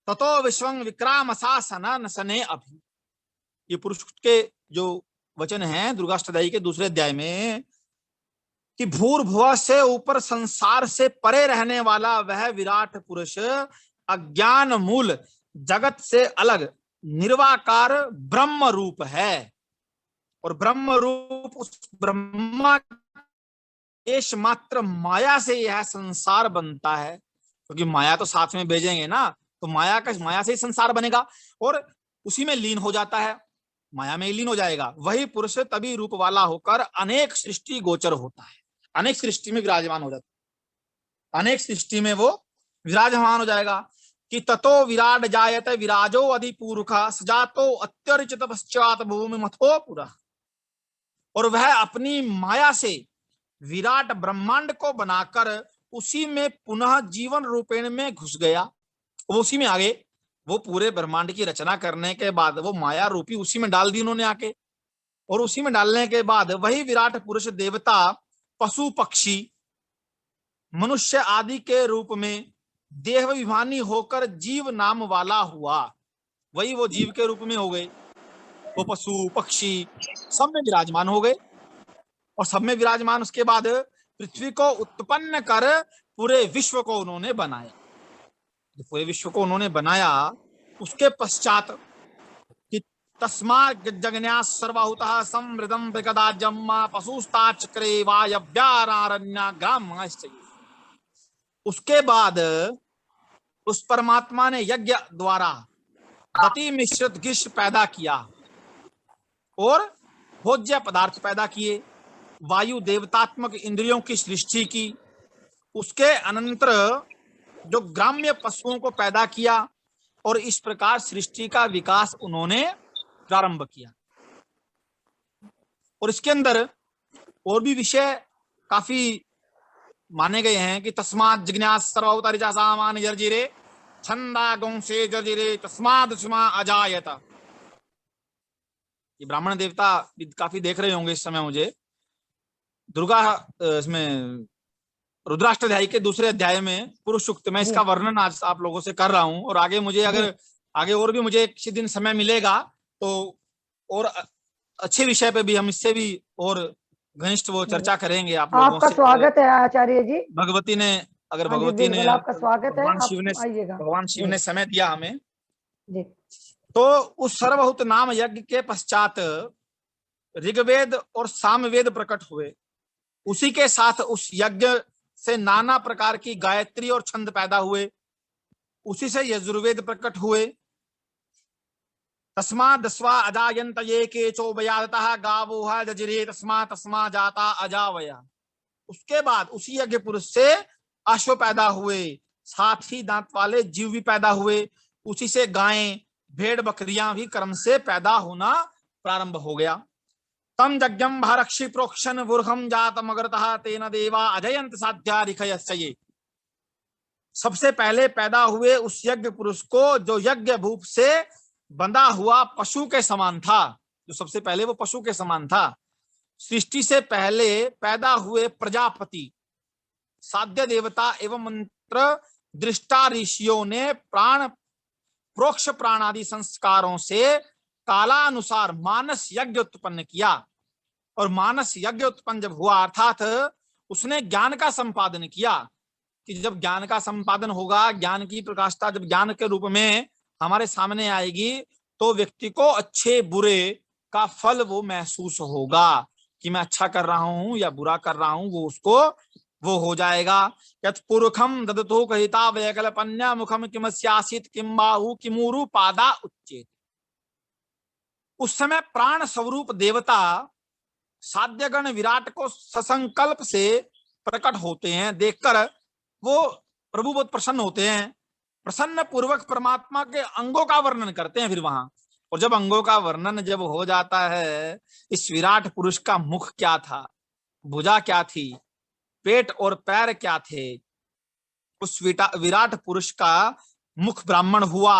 ततो विश्वं विक्रामसासन नसने अभि। ये पुरुष के जो वचन हैं दुर्गाष्टदायी के दूसरे अध्याय में, कि भूर्भुव से ऊपर संसार से परे रहने वाला वह विराट पुरुष अज्ञान मूल जगत से अलग निर्वाकार ब्रह्म रूप है। और ब्रह्म रूप उस ब्रह्मा देश मात्र माया से यह संसार बनता है, क्योंकि माया तो साथ में भेजेंगे ना, तो माया से ही संसार बनेगा और उसी में लीन हो जाता है, माया में ही लीन हो जाएगा। वही पुरुष तभी रूप वाला होकर अनेक सृष्टि गोचर होता है, अनेक सृष्टि में विराजमान हो जाता है, अनेक सृष्टि में वो विराजमान हो जाएगा। कि ततो विराट जायते विराजो अधिपूरुखा सजातो अत्यर्चित पश्चात भूमि मथो पुरा। और वह अपनी माया से विराट ब्रह्मांड को बनाकर उसी में पुनः जीवन रूपेण में घुस गया। वो उसी में आगे वो पूरे ब्रह्मांड की रचना करने के बाद वो माया रूपी उसी में डाल दी उन्होंने आके। और उसी में डालने के बाद वही विराट पुरुष देवता पशु पक्षी मनुष्य आदि के रूप में देहाभिमानी होकर जीव नाम वाला हुआ। वही वो जीव के रूप में हो गए, वो पशु पक्षी सब में विराजमान हो गए। और सब में विराजमान उसके बाद पृथ्वी को उत्पन्न कर पूरे विश्व को उन्होंने बनाया। पूरे विश्व को उन्होंने बनाया, उसके पश्चात तस्मात् जगन्यास सर्वहुतः समृद्धं विकदाजम्मा पशुस्ता चक्रे वायव्यारण्य ग्रामश्च। उसके बाद उस परमात्मा ने यज्ञ द्वारा गति मिश्रित ग्रीष्म पैदा किया और भोज्य पदार्थ पैदा किए, वायु देवतात्मक इंद्रियों की सृष्टि की। उसके अनंतर जो ग्राम्य पशुओं को पैदा किया और इस प्रकार सृष्टि का विकास उन्होंने प्रारंभ किया। और इसके अंदर और भी विषय काफी माने गए हैं कि तस्मात् जिज्ञास सर्वोत्तरिचा सामान्य जर्जिरे छंदा गौंसे जर्जिरे तस्मात् सुमा अजायत। ये ब्राह्मण देवता काफी देख रहे होंगे इस समय मुझे। दुर्गा इसमें रुद्राष्टाध्यायी के दूसरे अध्याय में पुरुष सूक्त में इसका वर्णन आज आप लोगों से कर रहा हूं। और आगे मुझे अगर आगे और भी मुझे किसी दिन समय मिलेगा तो और अच्छे विषय पे भी हम इससे भी और घनिष्ठ वो चर्चा करेंगे आप लोगों आपका से। स्वागत है आचार्य जी। भगवती ने अगर हाँ जी, भगवती ने बिल्कुल आपका स्वागत है, भगवान शिव ने समय दिया हमें जी। तो उस सर्वभूत नाम यज्ञ के पश्चात ऋग्वेद और सामवेद प्रकट हुए। उसी के साथ उस यज्ञ से नाना प्रकार की गायत्री और छंद पैदा हुए। उसी से यजुर्वेद प्रकट हुए। तस्मा दस्वा अजायंत ये केचो वयादतः गावो जजरे तस्मा तस्मा जाता अजावया। उसके बाद उसी यज्ञ पुरुष से अश्व पैदा हुए, साथ ही दांत वाले जीव भी पैदा हुए। उसी से गायें भेड़ बकरियां भी क्रम से पैदा होना प्रारंभ हो गया। तम यज्ञम भारक्षि प्रोक्षण वुर्हम जात मगरतः तेन देवा अजयंत साध्या रिखयस्य। सबसे पहले पैदा हुए उस यज्ञ पुरुष को जो यज्ञ भूप से बंधा हुआ पशु के समान था, जो सबसे पहले वो पशु के समान था। सृष्टि से पहले पैदा हुए प्रजापति साध्य देवता एवं मंत्र दृष्टा ऋषियों ने प्राण प्रोक्ष प्राण आदि संस्कारों से कालानुसार मानस यज्ञ उत्पन्न किया। और मानस यज्ञ उत्पन्न जब हुआ अर्थात उसने ज्ञान का संपादन किया, कि जब ज्ञान का संपादन होगा, ज्ञान की प्रकाशता जब ज्ञान के रूप में हमारे सामने आएगी, तो व्यक्ति को अच्छे बुरे का फल वो महसूस होगा कि मैं अच्छा कर रहा हूं या बुरा कर रहा हूं, वो उसको वो हो जाएगा। यत् पुरुखम ददतु कहिता वैकल्पन्या मुखम किमस्यासित किम बाहु किमुरु पादा उच्चेत। उस समय प्राण स्वरूप देवता साध्यगण विराट को ससंकल्प से प्रकट होते हैं, देखकर वो प्रभु बहुत प्रसन्न होते हैं। प्रसन्न पूर्वक परमात्मा के अंगों का वर्णन करते हैं फिर वहां। और जब अंगों का वर्णन जब हो जाता है, इस विराट पुरुष का मुख क्या था, भुजा क्या थी, पेट और पैर क्या थे। उस विराट पुरुष का मुख ब्राह्मण हुआ,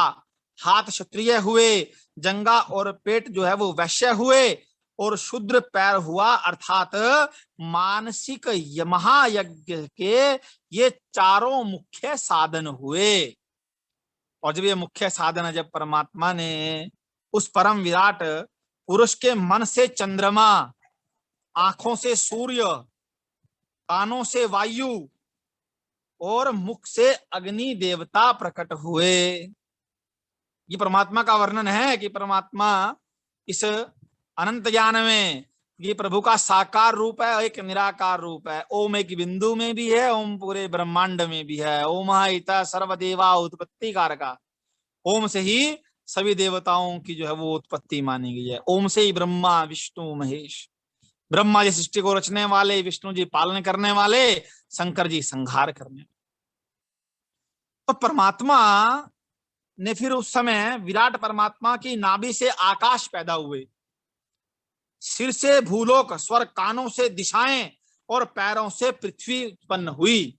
हाथ क्षत्रिय हुए, जंगा और पेट जो है वो वैश्य हुए, और शूद्र पैर हुआ, अर्थात मानसिक महायज्ञ के ये चारों मुख्य साधन हुए। और जब ये मुख्य साधन जब परमात्मा ने उस परम विराट पुरुष के मन से चंद्रमा, आंखों से सूर्य, कानों से वायु और मुख से अग्नि देवता प्रकट हुए। ये परमात्मा का वर्णन है कि परमात्मा इस अनंत ज्ञान में ये प्रभु का साकार रूप है, एक निराकार रूप है। ओम एक बिंदु में भी है, ओम पूरे ब्रह्मांड में भी है। ओम हिता सर्वदेवा उत्पत्ति कारका। ओम से ही सभी देवताओं की जो है वो उत्पत्ति मानी गई है। ओम से ही ब्रह्मा विष्णु महेश, ब्रह्मा जी सृष्टि को रचने वाले, विष्णु जी पालन करने वाले, शंकर जी संहार करने। तो परमात्मा ने फिर उस समय विराट परमात्मा की नाभि से आकाश पैदा हुए, सिर से भूलोक, स्वर, कानों से दिशाएं और पैरों से पृथ्वी उत्पन्न हुई।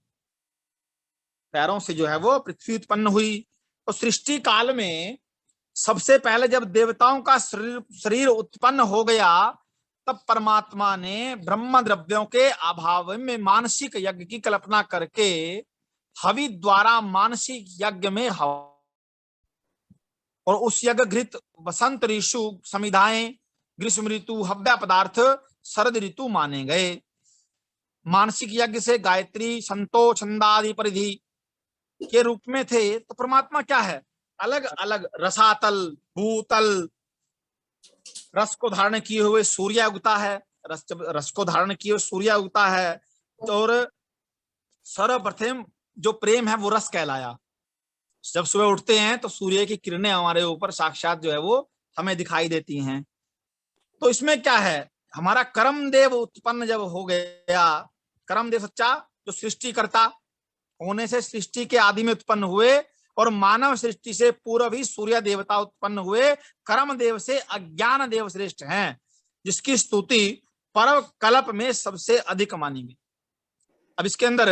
पैरों से जो है वो पृथ्वी उत्पन्न हुई। तो सृष्टि काल में सबसे पहले जब देवताओं का शरीर उत्पन्न हो गया, तब परमात्मा ने ब्रह्म द्रव्यों के अभाव में मानसिक यज्ञ की कल्पना करके हवि द्वारा मानसिक यज्ञ में और उस यज्ञ घृत वसंत ऋतु समिधाएं, ग्रीष्म ऋतु हव्य पदार्थ, शरद ऋतु माने गए। मानसिक यज्ञ से गायत्री, संतो, छंदादि परिधि के रूप में थे। तो परमात्मा क्या है, अलग अलग रसातल, भूतल, रस को धारण किए हुए सूर्य उगता है, रस को धारण किए हुए सूर्य उगता है। और सर्वप्रथम जो प्रेम है वो रस कहलाया। जब सुबह उठते हैं तो सूर्य की किरणें हमारे ऊपर साक्षात जो है वो हमें दिखाई देती हैं। तो इसमें क्या है, हमारा कर्म देव उत्पन्न जब हो गया, कर्म देव सच्चा जो सृष्टिकर्ता होने से सृष्टि के आदि में उत्पन्न हुए, और मानव सृष्टि से पूर्व ही सूर्य देवता उत्पन्न हुए। कर्म देव से अज्ञान देव श्रेष्ठ हैं, जिसकी स्तुति परम कल्प में सबसे अधिक मानी गई। अब इसके अंदर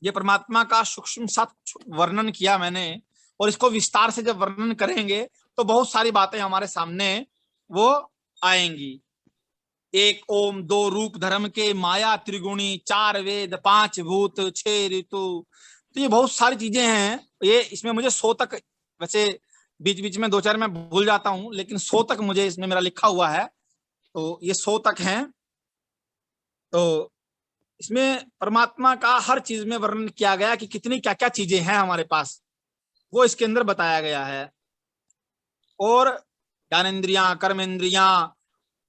ये परमात्मा का सूक्ष्म सा वर्णन किया मैंने, और इसको विस्तार से जब वर्णन करेंगे तो बहुत सारी बातें हमारे सामने वो आएंगी। एक ओम, दो रूप धर्म के, माया त्रिगुणी, चार वेद, पांच भूत, छह ऋतु, तो ये बहुत सारी चीजें हैं। ये इसमें मुझे 100 तक, वैसे बीच बीच में 2-4 मैं भूल जाता हूं, लेकिन 100 तक मुझे इसमें मेरा लिखा हुआ है, तो ये 100 तक हैं। तो इसमें परमात्मा का हर चीज में वर्णन किया गया कि कितनी क्या क्या चीजें हैं हमारे पास, वो इसके अंदर बताया गया है। और ज्ञानेन्द्रियां, कर्मेंद्रियां,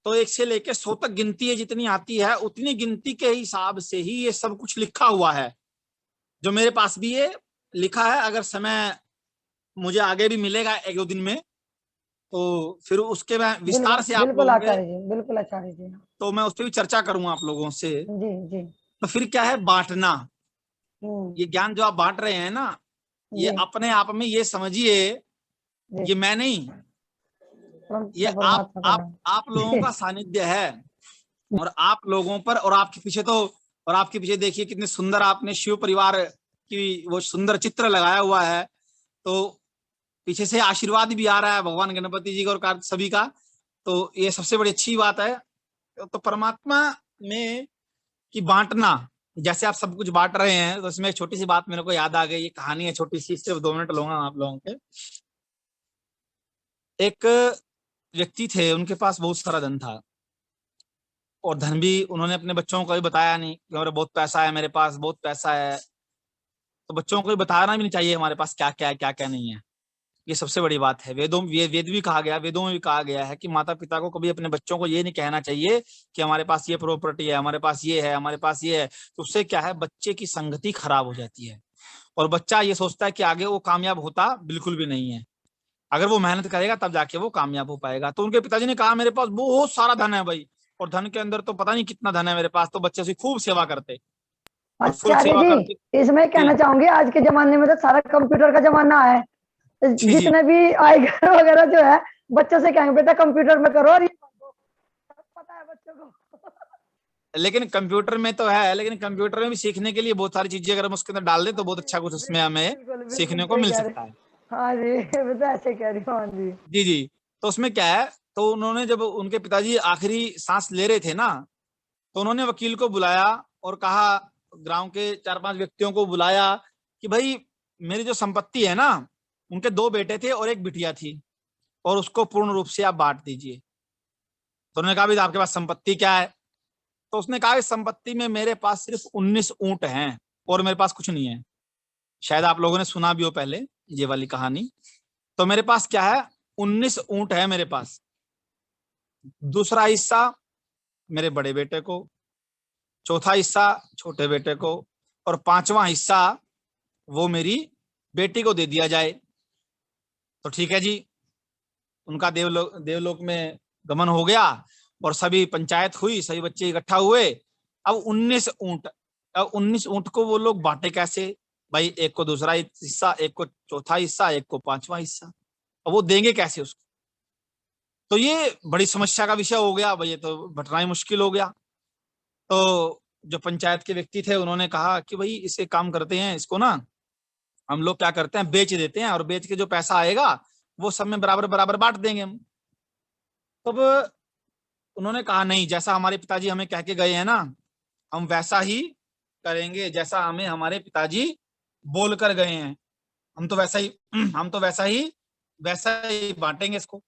तो 1 से लेकर 100 तक गिनती है, जितनी आती है उतनी गिनती के हिसाब से ही ये सब कुछ लिखा हुआ है, जो मेरे पास भी ये लिखा है। अगर समय मुझे आगे भी मिलेगा 1-2 दिन में, तो फिर उसके मैं विस्तार से आप बिल्कुल आचार्य जी, बिल्कुल आचार्य जी, तो मैं उस पर भी चर्चा करूंगा आप लोगों से। जी जी। तो फिर क्या है, बांटना। ये ज्ञान जो आप बांट रहे हैं ना, ये अपने आप में ये समझिए, ये मैं नहीं, ये आप लोगों का सानिध्य है। और आप लोगों पर, और आपके पीछे तो, और आपके पीछे देखिए कितने सुंदर आपने शिव परिवार की वो सुंदर चित्र लगाया हुआ है। तो पीछे से आशीर्वाद भी आ रहा है भगवान गणपति जी का और सभी का, तो ये सबसे बड़ी अच्छी बात है। तो परमात्मा में की बांटना, जैसे आप सब कुछ बांट रहे हैं, तो इसमें एक छोटी सी बात मेरे को याद आ गई। ये कहानी है छोटी सी, सिर्फ 2 मिनट लूंगा आप लोगों के। एक व्यक्ति थे, उनके पास बहुत सारा धन था, और धन भी उन्होंने अपने बच्चों को कभी बताया नहीं कि मेरा बहुत पैसा है, मेरे पास बहुत पैसा है। तो बच्चों को भी बताना भी नहीं चाहिए हमारे पास क्या क्या है, क्या क्या नहीं है। ये सबसे बड़ी बात है। वेद भी कहा गया, वेदों में भी कहा गया है कि माता पिता को कभी अपने बच्चों को ये नहीं कहना चाहिए कि हमारे पास ये प्रॉपर्टी है, हमारे पास ये है, हमारे पास ये है। तो उससे क्या है, बच्चे की संगति खराब हो जाती है, और बच्चा ये सोचता है कि आगे वो कामयाब होता बिल्कुल भी नहीं है। अगर वो मेहनत करेगा तब जाके वो कामयाब हो पाएगा। तो उनके पिताजी ने कहा मेरे पास बहुत सारा धन है भाई, और धन के अंदर तो पता नहीं कितना धन है मेरे पास। तो बच्चे से खूब सेवा करते, और फुल आचार्य सेवा करते। जी, इसमें कहना जी चाहूंगी आज के जमाने में तो सारा कंप्यूटर का जमाना है। जी जी। जितने भी आईगर वगैरह जो है, बच्चों से कहेंगे बेटा कंप्यूटर में करो, और ये पता है बच्चों को। लेकिन कंप्यूटर में तो है, लेकिन कंप्यूटर में भी सीखने के लिए बहुत सारी चीजें अगर हम उसके अंदर डाल दें तो हाँ बहुत जी, अच्छा कुछ उसमें हमें बिल्कुल बिल्कुल सीखने को सही मिल कह रहे। सकता है। हाँ जी, मैं तो ऐसे कह रही हूँ। हाँ जी। जी जी। तो उसमें क्या है, तो उन्होंने जब उनके पिताजी आखिरी सांस ले रहे थे ना, तो उन्होंने वकील को बुलाया और कहा, गांव के 4-5 व्यक्तियों को बुलाया कि भाई मेरी जो संपत्ति है ना, उनके 2 बेटे थे और एक बिटिया थी, और उसको पूर्ण रूप से आप बांट दीजिए। तो उन्होंने कहा भाई आपके पास संपत्ति क्या है? तो उसने कहा संपत्ति में मेरे पास सिर्फ 19 ऊंट हैं, और मेरे पास कुछ नहीं है। शायद आप लोगों ने सुना भी हो पहले ये वाली कहानी। तो मेरे पास क्या है, 19 ऊंट है मेरे पास। दूसरा हिस्सा मेरे बड़े बेटे को, चौथा हिस्सा छोटे बेटे को, और 5वां हिस्सा वो मेरी बेटी को दे दिया जाए। तो ठीक है जी। उनका देवलोक में गमन हो गया, और सभी पंचायत हुई, सभी बच्चे इकट्ठा हुए। अब 19 ऊंट, अब 19 ऊंट को वो लोग बांटे कैसे? भाई एक को दूसरा हिस्सा, एक को चौथा हिस्सा, एक को 5वां हिस्सा। अब वो देंगे कैसे उसको? तो ये बड़ी समस्या का विषय हो गया भाई, ये तो बटना ही मुश्किल हो गया। तो जो पंचायत के व्यक्ति थे उन्होंने कहा कि भाई इसे काम करते हैं, इसको ना हम लोग क्या करते हैं, बेच देते हैं, और बेच के जो पैसा आएगा वो सब में बराबर बराबर बांट देंगे हम। तब उन्होंने कहा नहीं, जैसा हमारे पिताजी हमें कह के गए हैं ना, हम वैसा ही करेंगे, जैसा हमें हमारे पिताजी बोल कर गए हैं। हम तो वैसा ही हम तो वैसा ही बांटेंगे इसको।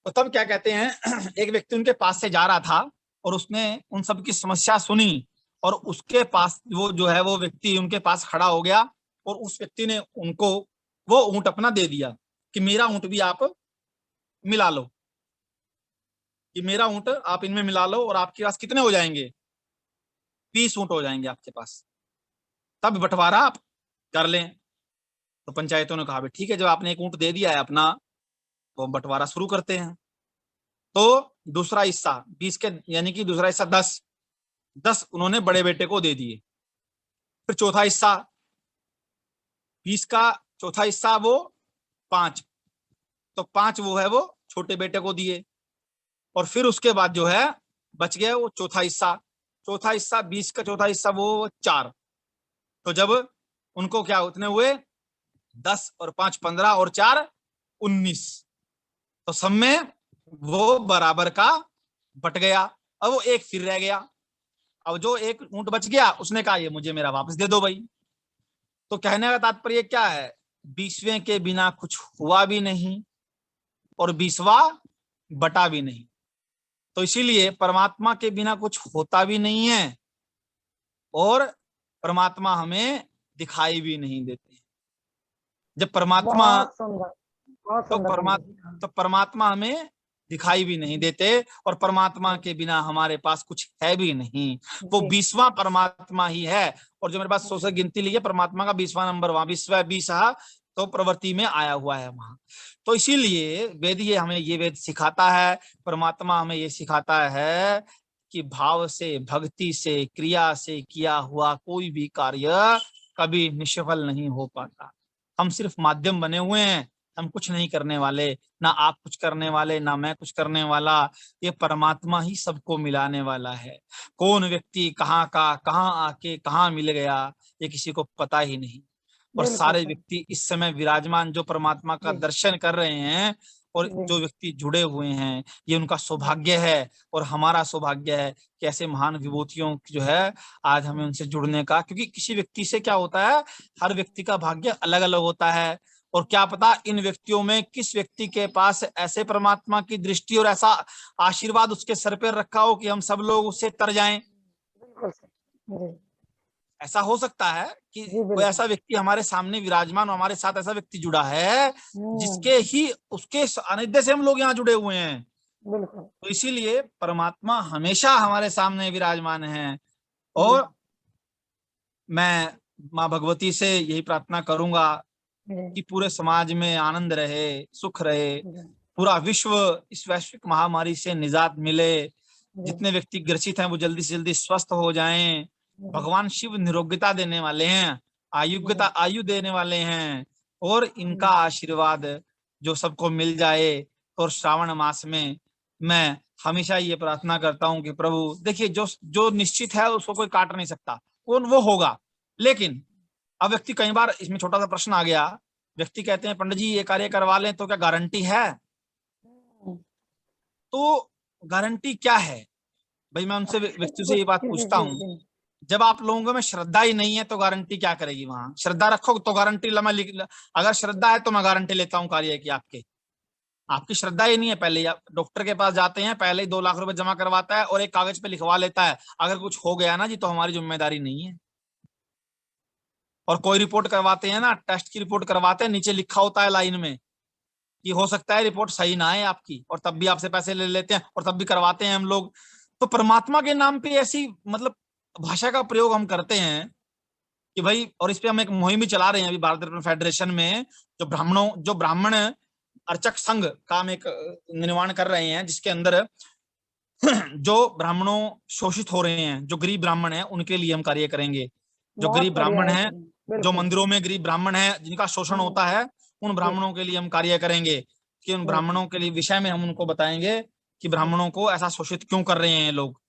तो तब क्या कहते हैं, एक व्यक्ति उनके पास से जा रहा था, और उसने उन सब की समस्या सुनी, और उसके पास वो जो है वो व्यक्ति उनके पास खड़ा हो गया, और उस व्यक्ति ने उनको वो ऊंट अपना दे दिया कि मेरा ऊंट भी आप मिला लो, कि मेरा ऊंट आप इनमें मिला लो, और आपके पास कितने हो जाएंगे, 20 ऊंट हो जाएंगे आपके पास, तब बंटवारा आप कर लें। तो पंचायतों ने कहा ठीक है, जब आपने एक ऊंट दे दिया है अपना, तो हम बंटवारा शुरू करते हैं। तो दूसरा हिस्सा 20 के, यानी कि दूसरा हिस्सा 10 उन्होंने बड़े बेटे को दे दिए। फिर चौथा हिस्सा 20 का, चौथा हिस्सा वो 5, तो 5 वो है वो छोटे बेटे को दिए। और फिर उसके बाद जो है बच गया वो चौथा हिस्सा 20 का चौथा हिस्सा वो 4। तो जब उनको क्या उतने हुए, 10 और 5 15 और 4 19, तो सब में वो बराबर का बट गया। अब वो एक फिर रह गया। अब जो एक ऊंट बच गया उसने कहा ये मुझे मेरा वापस दे दो भाई। तो कहने का तात्पर्य क्या है, 20वें के बिना कुछ हुआ भी नहीं, और 20वां बटा भी नहीं। तो इसीलिए परमात्मा के बिना कुछ होता भी नहीं है, और परमात्मा हमें दिखाई भी नहीं देते। जब परमात्मा बहुत सुंदर, बहुत तो सुंदर पंडित जी। हाँ। परमात्मा हमें दिखाई भी नहीं देते, और परमात्मा के बिना हमारे पास कुछ है भी नहीं। वो जी 20वां परमात्मा ही है। और जो मेरे पास 100 से गिनती ली है, परमात्मा का 20वां नंबर वहां 20 तो प्रवृत्ति में आया हुआ है वहां। तो इसीलिए वेद ये हमें ये वेद सिखाता है, परमात्मा हमें ये सिखाता है कि भाव से, भक्ति से, क्रिया से किया हुआ कोई भी कार्य कभी निष्फल नहीं हो पाता। हम सिर्फ माध्यम बने हुए हैं, हम कुछ नहीं करने वाले, ना आप कुछ करने वाले, ना मैं कुछ करने वाला। ये परमात्मा ही सबको मिलाने वाला है। कौन व्यक्ति कहाँ का कहाँ आके कहाँ मिल गया, ये किसी को पता ही नहीं। और बिल्कुल सारे सही। व्यक्ति इस समय विराजमान जो परमात्मा का जी दर्शन कर रहे हैं, और जो व्यक्ति जुड़े हुए हैं ये उनका सौभाग्य है और हमारा सौभाग्य है कि ऐसे महान विभूतियों जो है आज हमें उनसे जुड़ने का, क्योंकि किसी व्यक्ति से क्या होता है, हर व्यक्ति का भाग्य अलग अलग होता है और क्या पता इन व्यक्तियों में किस व्यक्ति के पास ऐसे परमात्मा की दृष्टि और ऐसा आशीर्वाद उसके सर पर रखा हो कि हम सब लोग उससे तर जाएं। बिल्कुल सही। ऐसा हो सकता है कि जी कोई बिल्कुल। ऐसा व्यक्ति हमारे सामने विराजमान हो, हमारे साथ ऐसा व्यक्ति जुड़ा है जिसके ही उसके सानिध्य से हम लोग यहाँ जुड़े हुए हैं। बिल्कुल। तो इसीलिए परमात्मा हमेशा हमारे सामने विराजमान है और मैं माँ भगवती से यही प्रार्थना करूंगा कि पूरे समाज में आनंद रहे, सुख रहे, पूरा विश्व इस वैश्विक महामारी से निजात मिले, जितने व्यक्ति ग्रसित हैं वो जल्दी से जल्दी स्वस्थ हो जाएं। भगवान शिव निरोग्यता देने वाले हैं, आयु देने वाले हैं और इनका आशीर्वाद जो सबको मिल जाए। और श्रावण मास में मैं हमेशा ये प्रार्थना करता हूँ कि प्रभु देखिए जो निश्चित है उसको कोई काट नहीं सकता, वो होगा। लेकिन अब व्यक्ति कई बार इसमें छोटा सा प्रश्न आ गया, व्यक्ति कहते हैं पंडित जी ये कार्य करवा लें तो क्या गारंटी है? तो गारंटी क्या है भाई, मैं उनसे व्यक्ति से ये बात पूछता हूँ, जब आप लोगों में श्रद्धा ही नहीं है तो गारंटी क्या करेगी? वहां श्रद्धा रखो तो गारंटी अगर श्रद्धा है तो मैं गारंटी लेता हूँ कार्य की। आपकी श्रद्धा ही नहीं है, पहले आप डॉक्टर के पास जाते हैं, पहले ही 2 लाख रुपए जमा करवाता है और एक कागज पे लिखवा लेता है अगर कुछ हो गया ना जी तो हमारी जिम्मेदारी नहीं है। और कोई रिपोर्ट करवाते हैं ना, टेस्ट की रिपोर्ट करवाते हैं, नीचे लिखा होता है लाइन में कि हो सकता है रिपोर्ट सही ना है आपकी, और तब भी आपसे पैसे ले लेते हैं और तब भी करवाते हैं हम लोग। तो परमात्मा के नाम पे ऐसी मतलब भाषा का प्रयोग हम करते हैं कि भाई, और इस पे हम एक मुहिम भी चला रहे हैं अभी भारत दर्पण फेडरेशन में, जो ब्राह्मण अर्चक संघ का हम एक निर्माण कर रहे हैं जिसके अंदर जो ब्राह्मणों शोषित हो रहे हैं, जो गरीब ब्राह्मण हैं उनके लिए हम कार्य करेंगे। जो गरीब ब्राह्मण हैं, जो मंदिरों में गरीब ब्राह्मण हैं जिनका शोषण होता है, उन ब्राह्मणों के लिए हम कार्य करेंगे कि उन ब्राह्मणों के लिए विषय में हम उनको बताएंगे कि ब्राह्मणों को ऐसा शोषित क्यों कर रहे हैं लोग,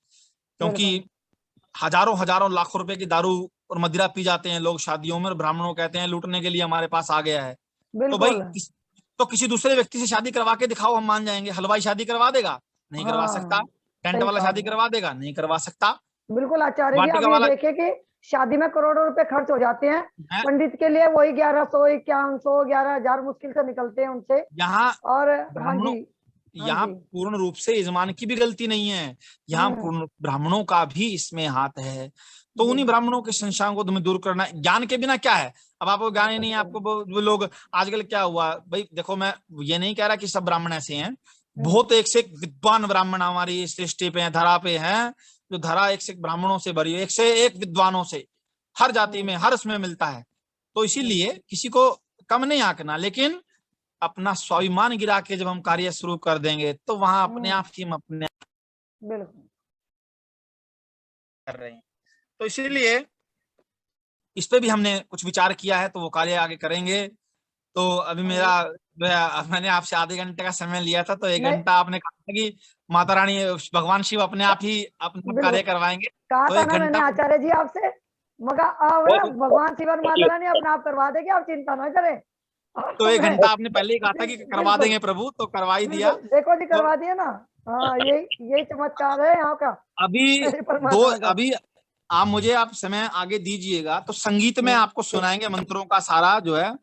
क्योंकि हजारों लाखों रुपए की दारू और मदिरा पी जाते हैं लोग शादियों में, और ब्राह्मणों कहते हैं लूटने के लिए हमारे पास आ गया है। तो भाई तो किसी दूसरे व्यक्ति से शादी करवा के दिखाओ, हम मान जाएंगे। हलवाई शादी करवा देगा? नहीं करवा सकता। टेंट वाला शादी करवा देगा? नहीं करवा सकता। बिल्कुल आचार्य जी, आप ये देखे कि शादी में करोड़ों रुपए खर्च हो जाते हैं, पंडित के लिए वही 1100 5100 11,000 मुश्किल से निकलते हैं उनसे। यहाँ और यहाँ पूर्ण रूप से यजमान की भी गलती नहीं है, यहाँ पूर्ण ब्राह्मणों का भी इसमें हाथ है। तो उन्हीं ब्राह्मणों के संशयों को तुम्हें दूर करना है। ज्ञान के बिना क्या है? अब आपको ज्ञान ही नहीं है, आपको वो लोग आजकल क्या हुआ भाई, देखो मैं ये नहीं कह रहा कि सब ब्राह्मण ऐसे हैं, बहुत एक से एक विद्वान ब्राह्मण हमारी सृष्टि पे है, धरा पे है, जो धरा एक से एक ब्राह्मणों से भरी है, एक से एक विद्वानों से, हर जाति में हर उसमें मिलता है। तो इसीलिए किसी को कम नहीं आंकना, लेकिन अपना स्वाभिमान गिरा के जब हम कार्य शुरू कर देंगे तो वहां अपने आप ही हम अपने कर रहे हैं। तो इसीलिए इस पे भी हमने कुछ विचार किया है, तो वो कार्य आगे करेंगे। तो अभी मैंने आपसे आधे घंटे का समय लिया था, तो 1 घंटा आपने कहा था कि माता रानी भगवान शिव अपने आप ही अपना कार्य करवाएंगे। कहा था ना मैंने आचार्य जी आपसे, मगर भगवान शिव और माता रानी अपने आप करवा देंगे, आप चिंता ना करें। तो 1 घंटा आपने पहले ही कहा था कि करवा देंगे प्रभु, तो करवा ही दिया। देखो जी करवा दिया ना। हाँ, यही चमत्कार है यहाँ का। अभी आप समय आगे दीजिएगा तो संगीत में आपको सुनाएंगे मंत्रों का सारा जो है,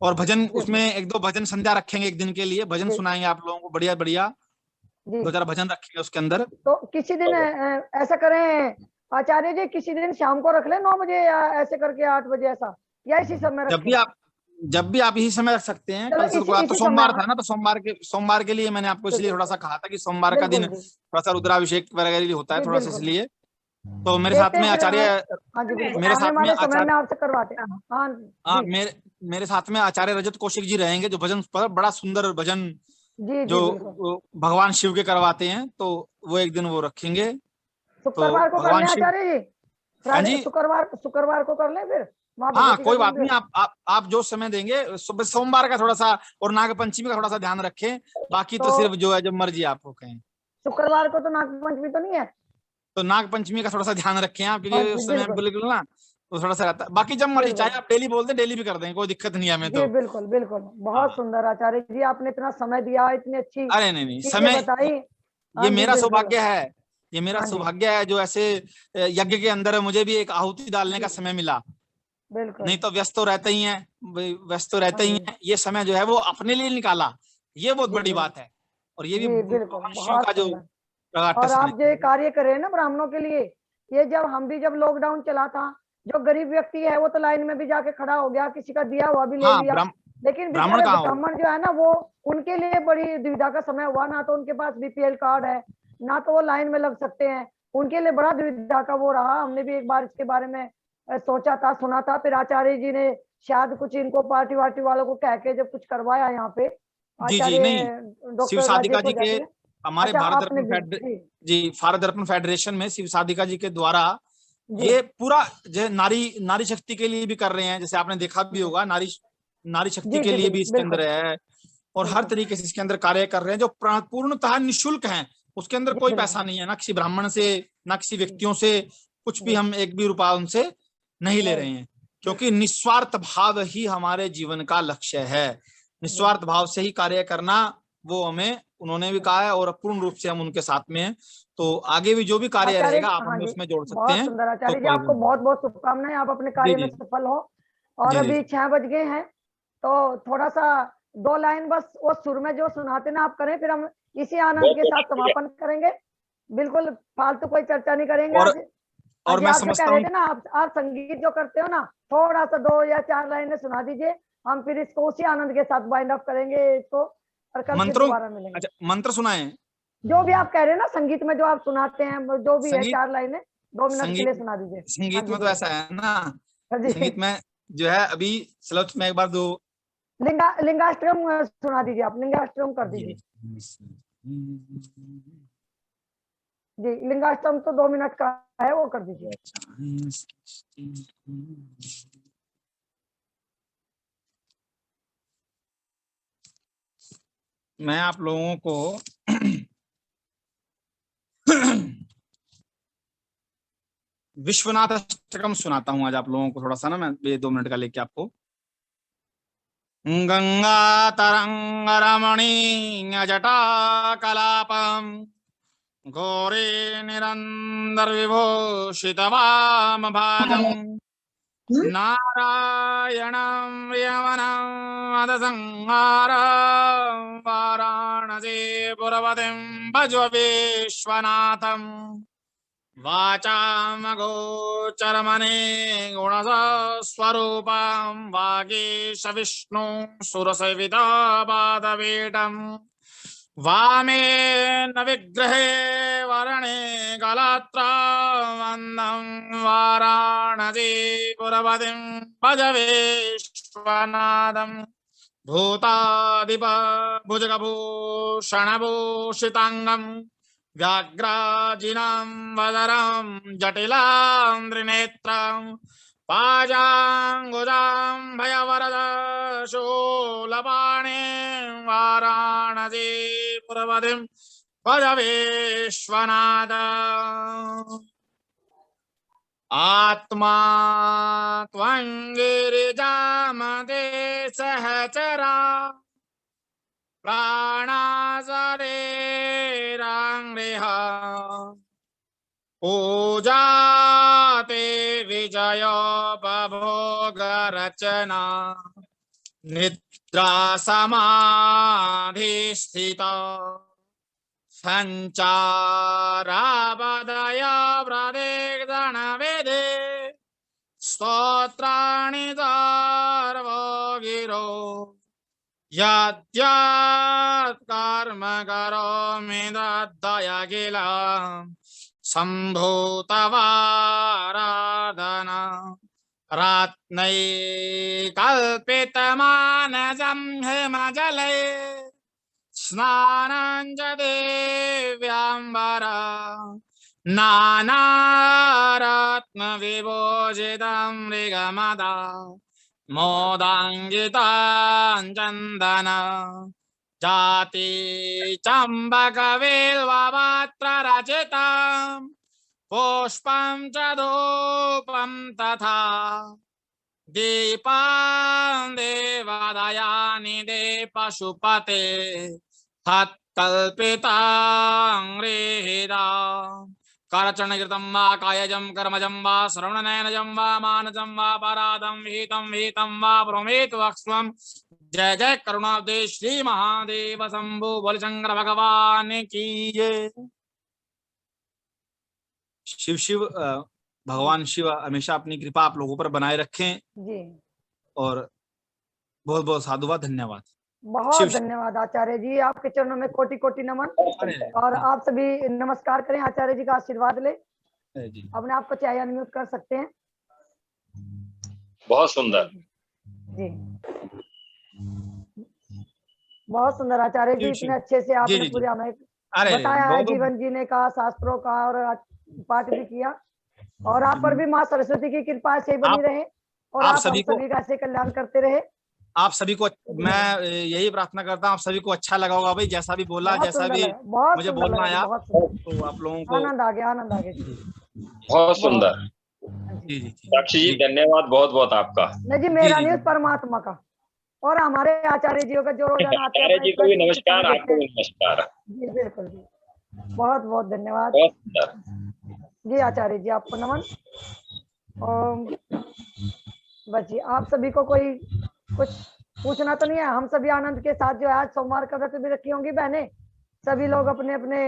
और भजन, उसमें 1-2 भजन संध्या रखेंगे, 1 दिन के लिए भजन सुनाएंगे आप लोगों को, बढ़िया 2-4 भजन रखेंगे उसके अंदर। तो किसी दिन ऐसा करें आचार्य जी, किसी दिन शाम को रख ले 9 बजे या ऐसे करके 8 बजे, ऐसा या इसी समय जब भी आप यही समय रख सकते हैं। कल तो सोमवार था ना, तो सोमवार के लिए मैंने आपको इसलिए थोड़ा सा कहा था कि सोमवार का दिन थोड़ा सा रुद्राभिषेक वगैरह होता है थोड़ा सा, इसलिए। तो मेरे साथ में आचार्य मेरे साथ में आचार्य रजत कौशिक जी रहेंगे, जो भजन बड़ा सुंदर भजन जो भगवान शिव के करवाते हैं, तो वो 1 दिन वो रखेंगे। शुक्रवार को कर ले आचार्य जी, शुक्रवार को कर ले फिर। हाँ, कोई बात नहीं, आप जो समय देंगे। सोमवार का थोड़ा सा और नाग पंचमी का थोड़ा सा ध्यान रखें, बाकी तो सिर्फ जो है जब मर्जी आपको कहें। शुक्रवार को तो नाग पंचमी तो नहीं है, तो नाग पंचमी का थोड़ा सा ध्यान रखें आप, क्योंकि उस समय बिल्कुल ना तो थोड़ा सा रहता है। बाकी जब मर्जी, चाहे आप डेली बोलते डेली भी कर देंगे, कोई दिक्कत नहीं है हमें तो। बिल्कुल बिल्कुल, बहुत सुंदर आचार्य जी, आपने इतना समय दिया, इतनी अच्छी अरे नहीं, चीजें समय, बताई। ये हाँ जी मेरा बिल्कुल। सौभाग्य है, ये मेरा हाँ जी सौभाग्य है जो ऐसे यज्ञ के अंदर मुझे भी एक आहुति डालने का जी समय मिला। बिल्कुल। नहीं तो व्यस्त तो रहते ही हैं, व्यस्त तो रहते हाँ ही जी हैं, ये समय जो है वो अपने लिए निकाला, ये बहुत जी बड़ी जी बात है। और ये भी जी बिल्कुल, महर्षियों बहुत का जो सुंदर। और प्रकाशन आप है। जो ये कार्य कर रहे हैं ना ब्राह्मणों के लिए, ये जब हम भी, जब लॉकडाउन चला था, जो गरीब व्यक्ति है वो तो लाइन में भी जाके खड़ा हो गया, किसी का दिया हुआ भी ले हाँ, लिया, लेकिन ब्राह्मण बेचारे कहाँ हो, ब्राह्मण जो है ना, वो उनके लिए बड़ी दुविधा का समय हुआ। ना तो उनके पास बीपीएल कार्ड है, ना तो वो लाइन में लग सकते हैं, उनके लिए बड़ा दुविधा का वो रहा। हमने भी एक बार इसके बारे में सोचा था, सुना था, फिर आचार्य जी ने शायद कुछ इनको पार्टी वार्टी वालों को कह के जब कुछ करवाया यहाँ पे, जी जी, आचार्य नहीं, शिव डॉक्टर साधिका राजेश जी के, ओझा जी ने। हमारे अच्छा, भारत आपने रत्न भी फेडरे जी जी, भारत रत्न फेडरेशन में शिव साधिका जी के द्वारा जी ये पूरा जो नारी शक्ति के लिए भी कर रहे हैं, जैसे आपने देखा भी जी होगा, नारी शक्ति जी के जी लिए भी इसके अंदर बिल्कुल है। और हर बिल्कुल तरीके से इसके अंदर कार्य कर रहे हैं जो पूर्णतः निःशुल्क हैं। उसके अंदर जी कोई बिल्कुल पैसा नहीं है, ना किसी ब्राह्मण से, ना किसी जी व्यक्तियों से, कुछ भी जी हम एक भी रुपया उनसे नहीं ले नहीं रहे हैं, क्योंकि बिल्कुल निस्वार्थ भाव ही हमारे जीवन का लक्ष्य है। जी निस्वार्थ भाव से ही कार्य करना, वो हमें उन्होंने भी कहा है, और पूर्ण रूप से हम उनके साथ में हैं। तो आगे भी जो भी कार्य आचार्य, रहेगा, आप हाँ हमें जी, उसमें जोड़ सकते बहुत हैं, सुंदर तो आचार्य जी, कोई भी आपको नहीं। बहुत बहुत शुभकामनाएं, आप अपने जी कार्य में जी सफल हो। और जी जी। अभी 6 बज गए हैं, तो थोड़ा सा 2 लाइन बस वो सुर में जो सुनाते ना आप करें, फिर हम इसी आनंद के साथ समापन करेंगे। बिल्कुल फालतू कोई चर्चा नहीं करेंगे और आज। हाँ और जी, मैं आप जो कह समझता रहे हूँ, थे ना, आप संगीत जो करते हो ना, थोड़ा सा 2 या 4 लाइनें सुना दीजिए, हम फिर इसको उसी आनंद के साथ बाइंड अप करेंगे इसको, और कल फिर मंत्रों, दोबारा मिलेंगे। अच्छा मंत्र सुनाए, जो भी आप कह रहे हैं ना, संगीत में जो आप सुनाते हैं, जो भी है संगीत, 4 लाइनें 2 मिनट के संगीत लिए सुना दीजिए। हाँ संगीत जी में तो ऐसा बिल्कुल। है ना, हाँ जी, संगीत में जो है अभी, चलो मैं एक बार दो लिंगाष्टकम सुना दीजिए, आप लिंगाष्टकम कर ये, दीजिए। जी, लिंगाष्टकम तो 2 मिनट का है, वो कर दीजिए। मैं आप लोगों को विश्वनाथ अष्टकम सुनाता हूं आज आप लोगों को, थोड़ा सा ना, मैं ये 2 मिनट का लेके आपको। गंगा तरंग रमणीय जटा कलापम घोरे निरंतर विभूषित वाम भागम नारायणं यमनं मदसंहारं वाराणसी पुरपतिं भज विश्वनाथं वाचामगोचरमने गुणस्वरूपं वागीश विष्णु सुरसेवितापादपीठम् वामेन विग्रहे वरणे गलत्रावन्दं वाराणसी पुरपतिं भज विश्वनाथं भूतादिप भुजगभूषणभूषिताङ्गं व्याघ्राजिनं वदरं जटिलां त्रिनेत्रं पाजाङ्गुजां भयवरद शूलपाणे वाराणसी पुरपतिं भज विश्वनाथ आत्मा त्वं गिरिजामते सहचरा प्राणाशरीराङ्गृह पूजाते विजय बभोगरचना निद्रा समाधिस्थिता संचारावदय प्रदिग्धनविधे स्तोत्राणि सर्वो गिरो यद्यत्कर्म करोमि तद्धय किल सम्भूतवाराधना रत्नैकल्पितमानसं हिमजले स्नानं च देव्याम्बरा नानारत्नविभूषितं मृगमदा मोदाङ्गिताञ्चन्दन जाति चम्बकविल्वपत्ररचितं पुष्पं च धूपं तथा दीपां देवादयानि दे पशुपते तत्कल्पितां हृदा करचरणकृतं वा कायजं कर्मजं वा श्रवणनयनजं वा मानजं वा परादं विहितं वा प्रोमेतु अक्ष्वं। जय जय करुणाब्दे श्री महादेव शंभु बोलशंकर भगवान की जय। शिव शिव भगवान शिव हमेशा अपनी कृपा आप लोगों पर बनाए रखें जी। और बहुत बहुत साधुवाद, धन्यवाद। बहुत धन्यवाद आचार्य जी, आपके चरणों में कोटि कोटि नमन। और आप सभी नमस्कार करें, आचार्य जी का आशीर्वाद ले। अपने आप को चाहे अनम्यूट कर सकते हैं। बहुत सुंदर जी, बहुत सुंदर आचार्य जी, इतने अच्छे से आपने पूरे हमें बताया है जीवन जीने का, शास्त्रों का, और पाठ भी किया। और आप पर भी माँ सरस्वती की कृपा से बनी रहे और आप सभी का ऐसे कल्याण करते रहे। आप सभी को मैं यही प्रार्थना करता हूँ, आप सभी को अच्छा लगा होगा भाई, जैसा भी बोला, जैसा भी मुझे बोलना है यार, तो आप लोगों को आनंद आ गया, आनंद आ गया। बहुत सुंदर। साक्षी जी धन्यवाद बहुत बहुत आपका। नहीं जी, मेरा नहीं, परमात्मा का और हमारे आचार्य जी का जो रोजाना आचार्य जी को भी नमस्कार, आपको भी नमस्कार। जी बिल्कुल जी, बहुत बहुत धन्यवाद। बहुत सुंदर जी आचार्य जी, आपको नमन। बस जी, आप सभी को कोई कुछ पूछना तो नहीं है? हम सभी आनंद के साथ जो है आज सोमवार का व्रत भी रखी होंगी बहनें, सभी लोग अपने अपने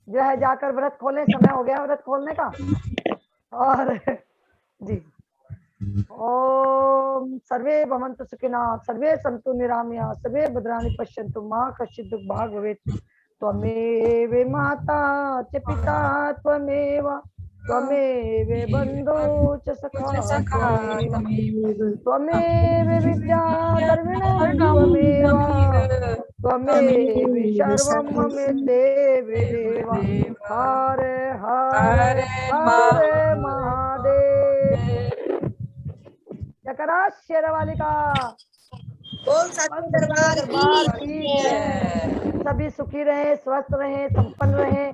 जो है जाकर व्रत खोलें, समय हो गया व्रत खोलने का। और जी, ओम सर्वे भवन्तु सुखिनः, सर्वे सन्तु निरामया, सर्वे भद्राणि पश्यन्तु, मा कश्चित् दुर्भाग् भवेत्। त्वमेव माता च पिता त्वमेव, त्वमेव बन्धो च सखा त्वमेव विद्या द्रविणं त्वमेव, त्वमेव सर्वं मम देव देव। हर हर हर महादेव। जकरा शेरवाली का बोल सच्चे दरबार की जय। सभी सुखी रहे, स्वस्थ रहे, संपन्न रहे।